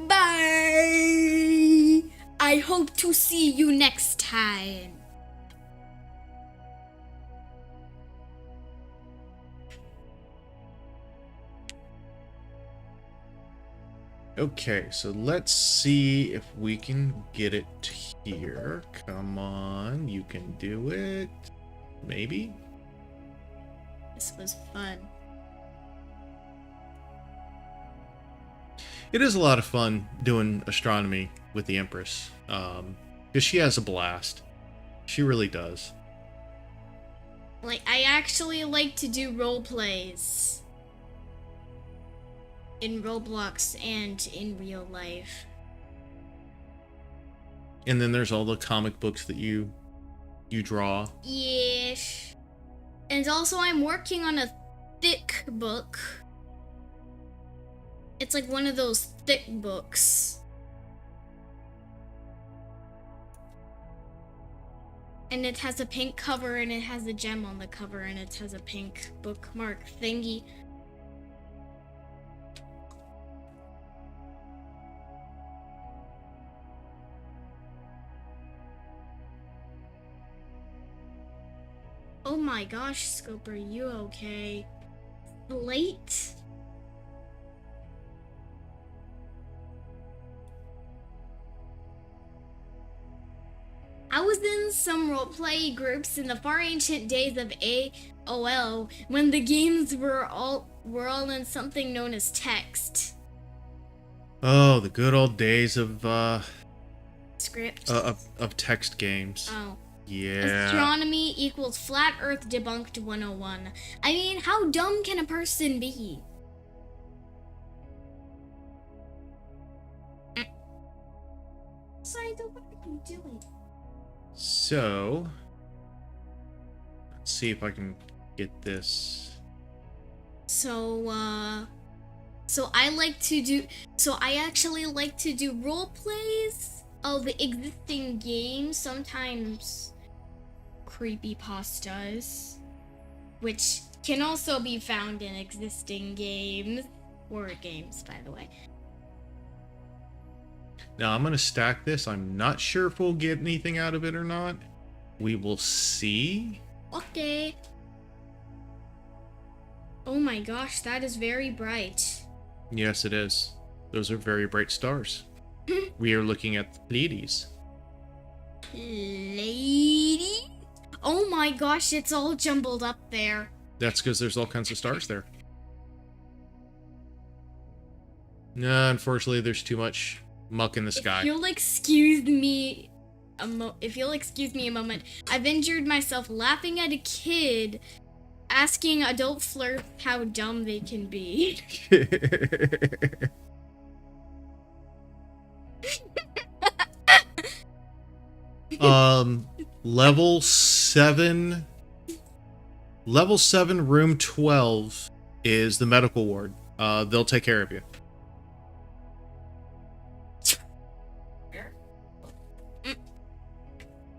Bye. I hope to see you next time. Okay, so let's see if we can get it here. Come on, you can do it. Maybe? This was fun. It is a lot of fun doing astronomy with the Empress. Because she has a blast. She really does. Like, I actually like to do role plays in Roblox and in real life. And then there's all the comic books that you draw. Yes. And also I'm working on a thick book. It's like one of those thick books. And it has a pink cover and it has a gem on the cover and it has a pink bookmark thingy. Oh my gosh, Scope, are you okay? Late? I was in some roleplay groups in the far ancient days of AOL when the games were all in something known as text. Oh, the good old days of Script. of text games. Oh. Yeah. Astronomy equals flat earth debunked 101. I mean, how dumb can a person be? Sorry, what are you doing? So, let's see if I can get this. So I actually like to do role plays of existing games, sometimes creepypastas, which can also be found in existing games, horror games, by the way. Now I'm going to stack this. I'm not sure if we'll get anything out of it or not. We will see. Okay. Oh my gosh, that is very bright. Yes, it is. Those are very bright stars. We are looking at the Pleiades. Lady? Oh my gosh, it's all jumbled up there. That's because there's all kinds of stars there. No, unfortunately, there's too much muck in the sky. If you'll excuse me a moment, I've injured myself laughing at a kid asking adult flirt how dumb they can be. Level 7, room 12 is the medical ward. They'll take care of you.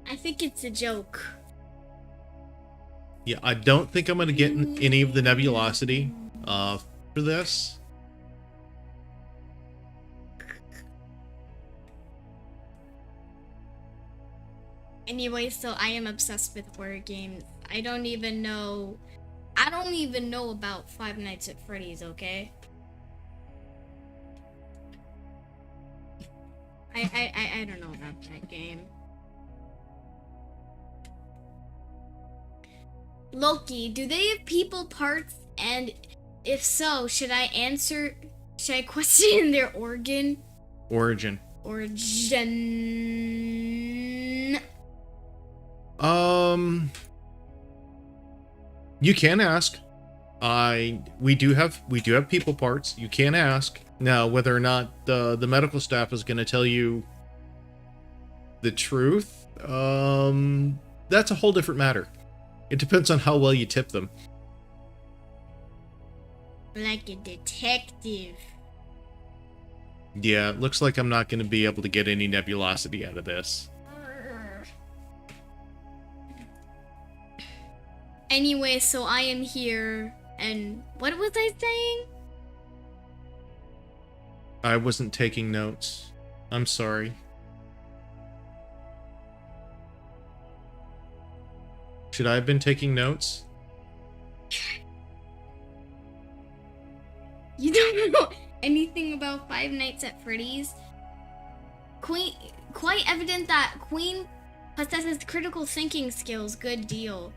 I think it's a joke. Yeah, I don't think I'm going to get any of the nebulosity for this. Anyway, so I am obsessed with horror games. I don't even know about Five Nights at Freddy's, okay? I don't know about that game. Loki, do they have people parts? And if so, should I question their origin? Origin. You can ask. We do have people parts. You can ask. Now, whether or not the medical staff is going to tell you the truth, that's a whole different matter. It depends on how well you tip them. Like a detective. Yeah, it looks like I'm not going to be able to get any nebulosity out of this. Anyway, so I am here, and what was I saying? I wasn't taking notes. I'm sorry. Should I have been taking notes? You don't know anything about Five Nights at Freddy's? Quite evident that Queen possesses critical thinking skills. Good deal.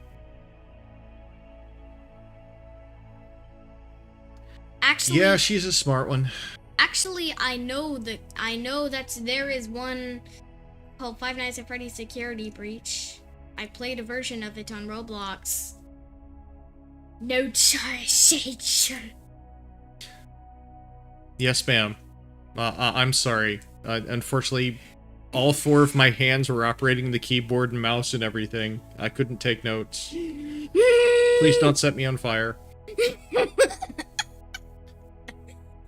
Actually, Yeah, she's a smart one. Actually, I know that there is one called Five Nights at Freddy's Security Breach. I played a version of it on Roblox. No jurisdiction. Yes, ma'am. I'm sorry. Unfortunately, all 4 of my hands were operating the keyboard and mouse and everything. I couldn't take notes. Please don't set me on fire.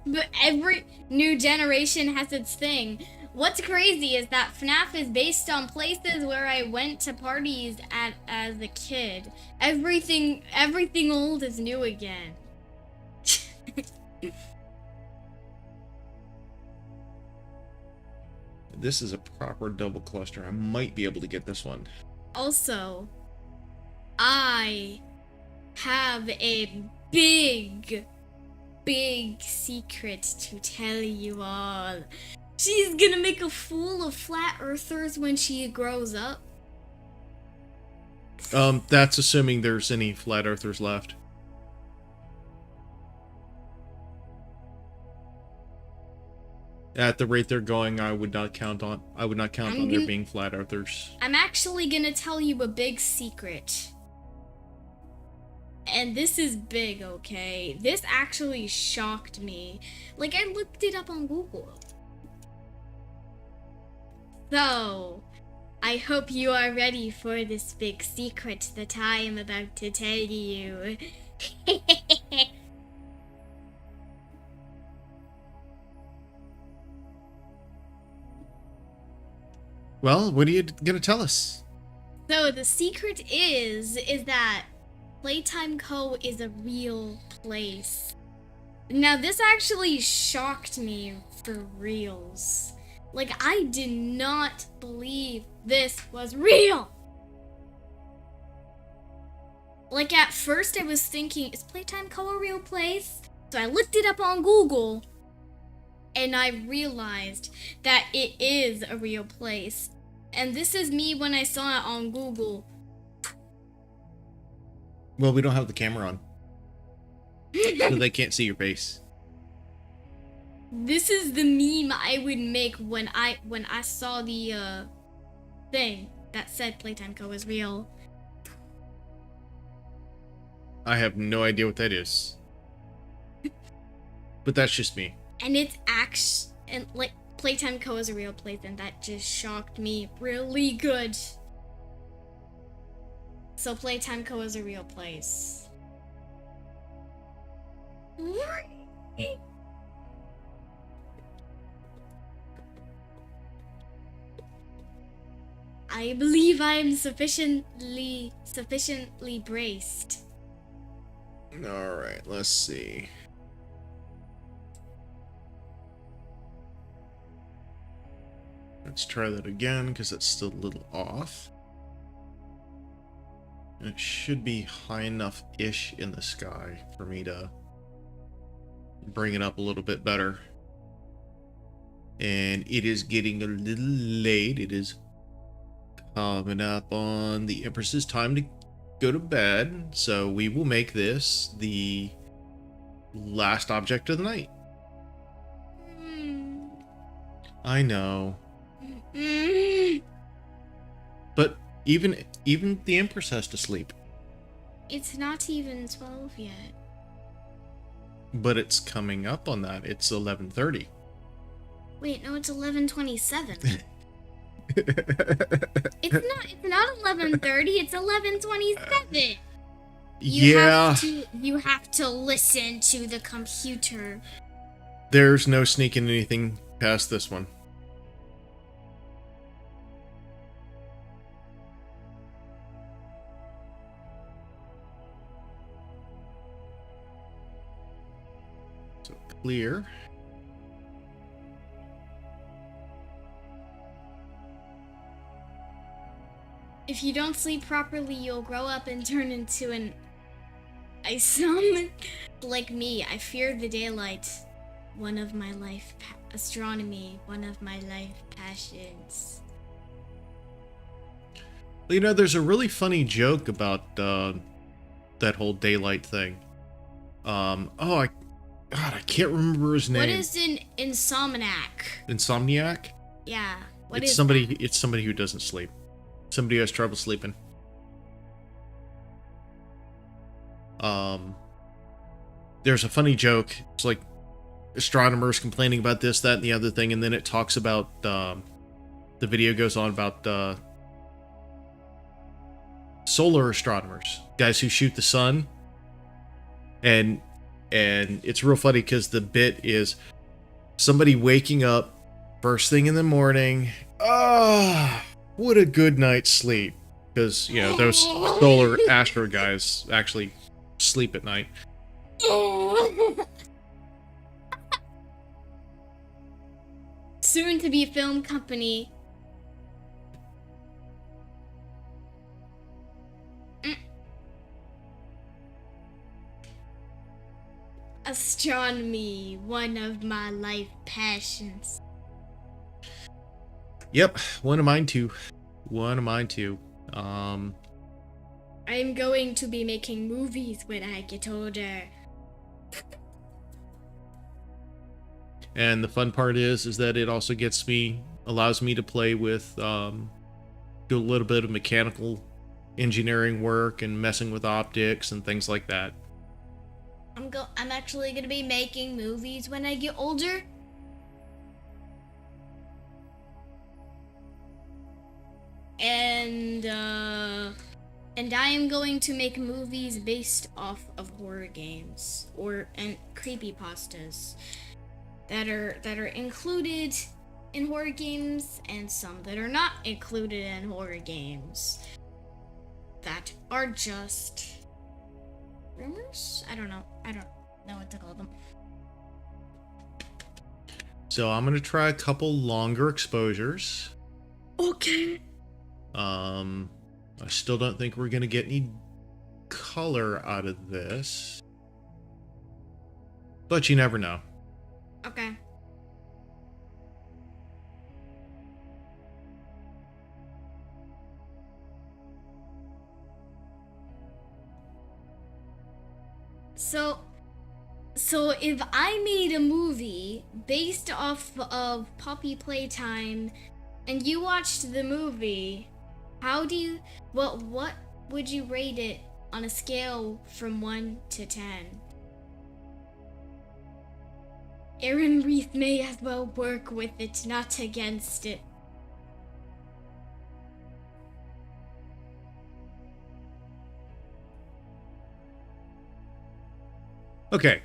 But every new generation has its thing. What's crazy is that FNAF is based on places where I went to parties as a kid. Everything old is new again. This is a proper double cluster. I might be able to get this one. Also, I have a big secret to tell you all. She's gonna make a fool of flat earthers when she grows up. That's assuming there's any flat earthers left. At the rate they're going, I would not count on there being flat earthers. I'm actually gonna tell you a big secret. And this is big, okay? This actually shocked me. Like, I looked it up on Google. So, I hope you are ready for this big secret that I am about to tell you. Well, what are you gonna tell us? So, the secret is that Playtime Co. is a real place. Now, this actually shocked me for reals. Like, I did not believe this was real. Like at first I was thinking, is Playtime Co. a real place? So I looked it up on Google and I realized that it is a real place. And this is me when I saw it on Google. Well, we don't have the camera on, so they can't see your face. This is the meme I would make when I saw the thing that said Playtime Co. is real. I have no idea what that is. But that's just me. And it's and like Playtime Co. is a real place, and that just shocked me really good. So Playtime Co. is a real place. I believe I'm sufficiently braced. All right, let's see. Let's try that again because it's still a little off. And it should be high enough-ish in the sky for me to bring it up a little bit better. And it is getting a little late. It is coming up on the Empress's time to go to bed, so we will make this the last object of the night. I know. But even the Empress has to sleep. It's not even 12 yet. But it's coming up on that. It's 11:30. Wait, no, it's 11:27. It's not 11:30, it's 11:27. You have to listen to the computer. There's no sneaking anything past this one. So clear. If you don't sleep properly, you'll grow up and turn into an isom. Like me, I fear the daylight. One of my life astronomy, one of my life passions. You know, there's a really funny joke about that whole daylight thing. I can't remember his name. What is an insomniac? Insomniac? Yeah. It's somebody who doesn't sleep. Somebody who has trouble sleeping. There's a funny joke. It's like astronomers complaining about this, that, and the other thing, and then it talks about the video goes on about solar astronomers, guys who shoot the sun, and it's real funny because the bit is somebody waking up first thing in the morning. What a good night's sleep, because you know those solar astro guys actually sleep at night. Soon to be film company. Astronomy, one of my life passions. Yep, one of mine too. I'm going to be making movies when I get older. And the fun part is that it also allows me to play with, do a little bit of mechanical engineering work and messing with optics and things like that. I'm actually gonna be making movies when I get older. And I am going to make movies based off of horror games and creepypastas that are included in horror games, and some that are not included in horror games that are just rumors? I don't know what to call them. So I'm gonna try a couple longer exposures. Okay. I still don't think we're gonna get any color out of this. But you never know. Okay. So if I made a movie based off of Poppy Playtime and you watched the movie, what would you rate it on a scale from 1 to 10? Aaron Reith may as well work with it, not against it. Okay,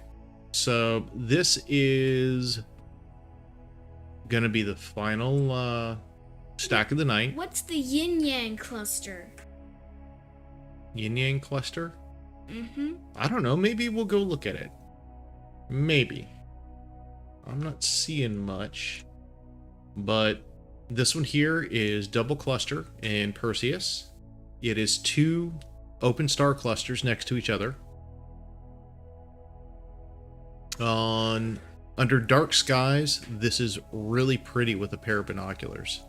so this is gonna be the final stack of the night. What's the yin yang cluster? Yin Yang cluster? Mm-hmm. I don't know, maybe we'll go look at it. Maybe. I'm not seeing much. But this one here is double cluster in Perseus. It is 2 open star clusters next to each other. Under dark skies, this is really pretty with a pair of binoculars.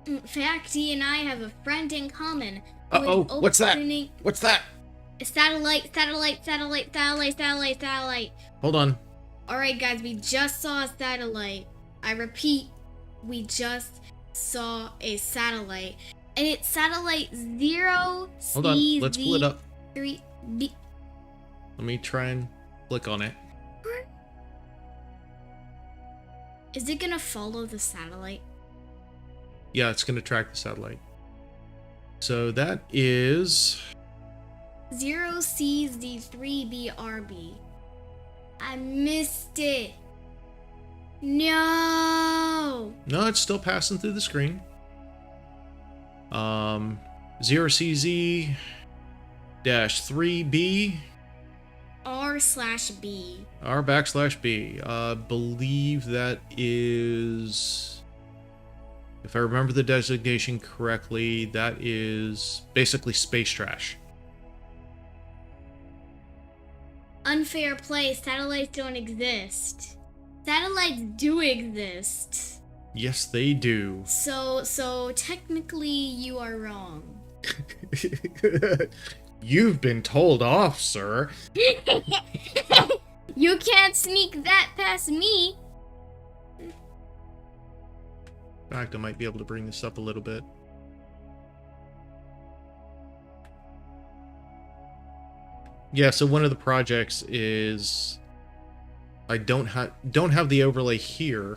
In fact, he and I have a friend in common. Uh-oh, what's that? What's that? Satellite. Hold on. Alright guys, we just saw a satellite. I repeat, we just saw a satellite. And it's satellite 0 Hold on, let's pull it up. 3B. Let me try and click on it. Is it gonna follow the satellite? Yeah, it's gonna track the satellite. So that is 0CZ3BRB. I missed it. No. no, it's still passing through the screen. 0CZ-3B R/B. R/B. Believe that is, if I remember the designation correctly, that is basically space trash. Unfair play. Satellites don't exist. Satellites do exist. Yes, they do. So technically you are wrong. You've been told off, sir. You can't sneak that past me. In fact, I might be able to bring this up a little bit. Yeah, so one of the projects is I don't have the overlay here,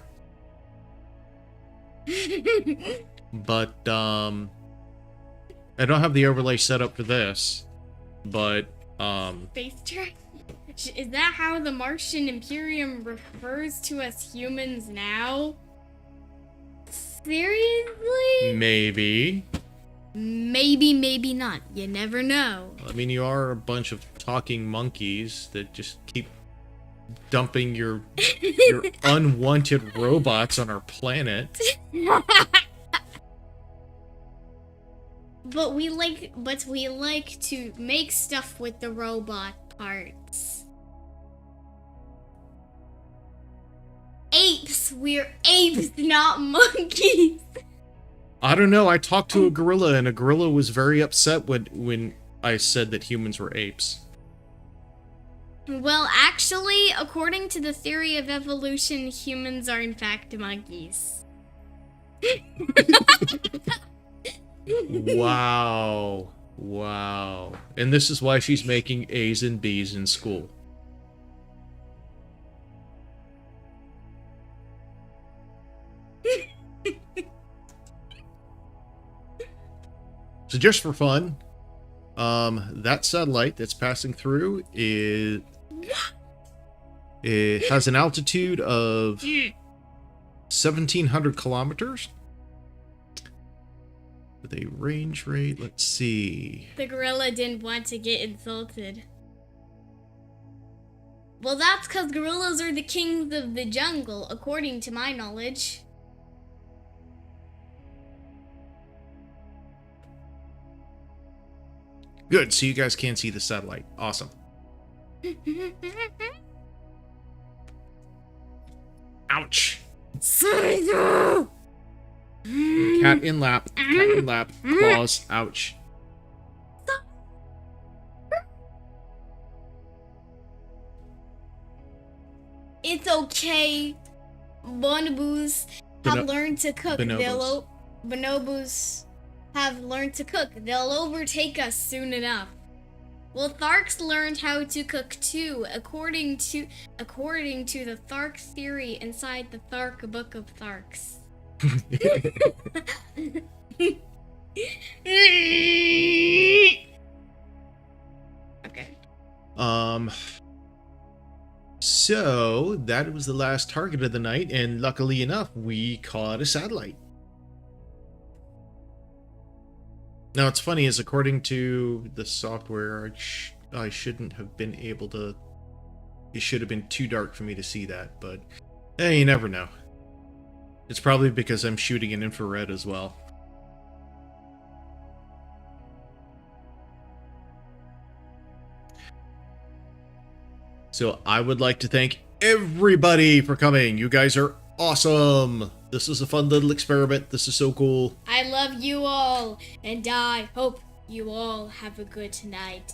but I don't have the overlay set up for this, but Space trash? Is that how the Martian Imperium refers to us humans now? Seriously? maybe. Maybe, maybe not. You never know. I mean, you are a bunch of talking monkeys that just keep dumping your unwanted robots on our planet. But we like to make stuff with the robot parts. Apes! We're apes, not monkeys! I don't know. I talked to a gorilla, and a gorilla was very upset when I said that humans were apes. Well, actually, according to the theory of evolution, humans are in fact monkeys. Wow. Wow. And this is why she's making A's and B's in school. So just for fun, that satellite that's passing through it has an altitude of 1,700 kilometers with a range rate. Let's see. The gorilla didn't want to get insulted. Well, that's because gorillas are the kings of the jungle, according to my knowledge. Good, so you guys can see the satellite. Awesome. Ouch. Cat in lap. Cat in lap. Claws. Ouch. It's okay. Bonobos have learned to cook. Bonobos have learned to cook. They'll overtake us soon enough. Well, Tharks learned how to cook too, according to the Thark theory inside the Thark Book of Tharks. Okay. So that was the last target of the night, and luckily enough, we caught a satellite. Now, it's funny, is according to the software, I shouldn't have been able to... It should have been too dark for me to see that, but... Hey, you never know. It's probably because I'm shooting in infrared as well. So, I would like to thank everybody for coming. You guys are awesome! This is a fun little experiment. This is so cool. I love you all, and I hope you all have a good night.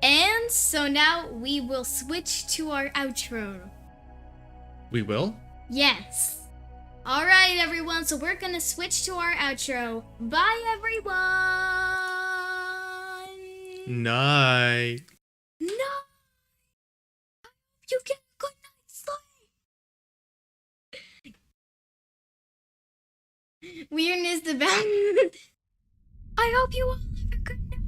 And so now we will switch to our outro. We will? Yes. Alright, everyone, so we're gonna switch to our outro. Bye, everyone! Night. No! You get a good night's sleep! Weirdness about... I hope you all have a good night.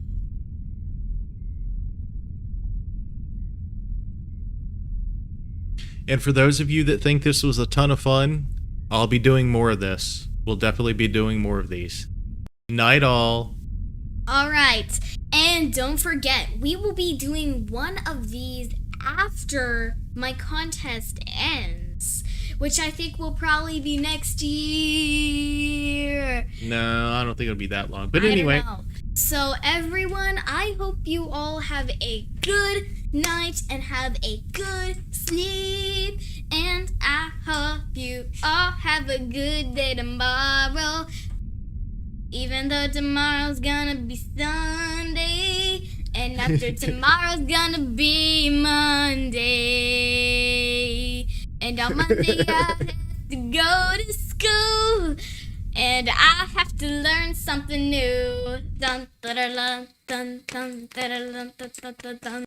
And for those of you that think this was a ton of fun, I'll be doing more of this. We'll definitely be doing more of these. Night all. Alright, and don't forget, we will be doing one of these after my contest ends, which I think will probably be next year. No, I don't think it'll be that long. But I anyway. don't know. So everyone, I hope you all have a good night and have a good sleep. And I hope you all have a good day tomorrow. Even though tomorrow's gonna be Sunday, and after tomorrow's gonna be Monday. And on Monday I have to go to school, and I have to learn something new. Dun, da, da, dun, dun, dun, da, da, dun, dun, dun, dun, dun.